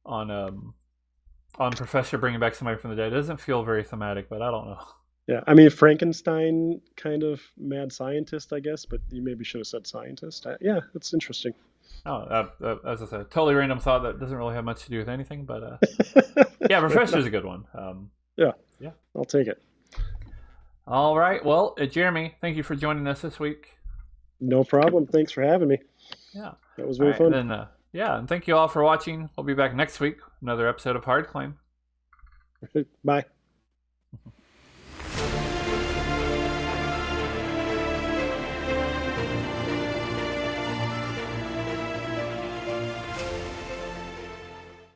Speaker 1: on Professor bringing back somebody from the dead. It doesn't feel very thematic, but I don't know.
Speaker 2: Yeah, I mean Frankenstein kind of mad scientist, I guess, but you maybe should have said scientist. Yeah, that's interesting.
Speaker 1: Oh, as I said, totally random thought that doesn't really have much to do with anything, but yeah,
Speaker 2: Fair
Speaker 1: Professor's
Speaker 2: enough.
Speaker 1: a good one.
Speaker 2: Yeah,
Speaker 1: Yeah.
Speaker 2: I'll take it.
Speaker 1: All right. Well, Jeremy, thank you for joining us this week.
Speaker 2: No problem. Thanks for having me.
Speaker 1: Yeah.
Speaker 2: That was
Speaker 1: All
Speaker 2: very
Speaker 1: right.
Speaker 2: fun.
Speaker 1: Then, yeah, and thank you all for watching. We'll be back next week, another episode of Hard Claim.
Speaker 2: Bye.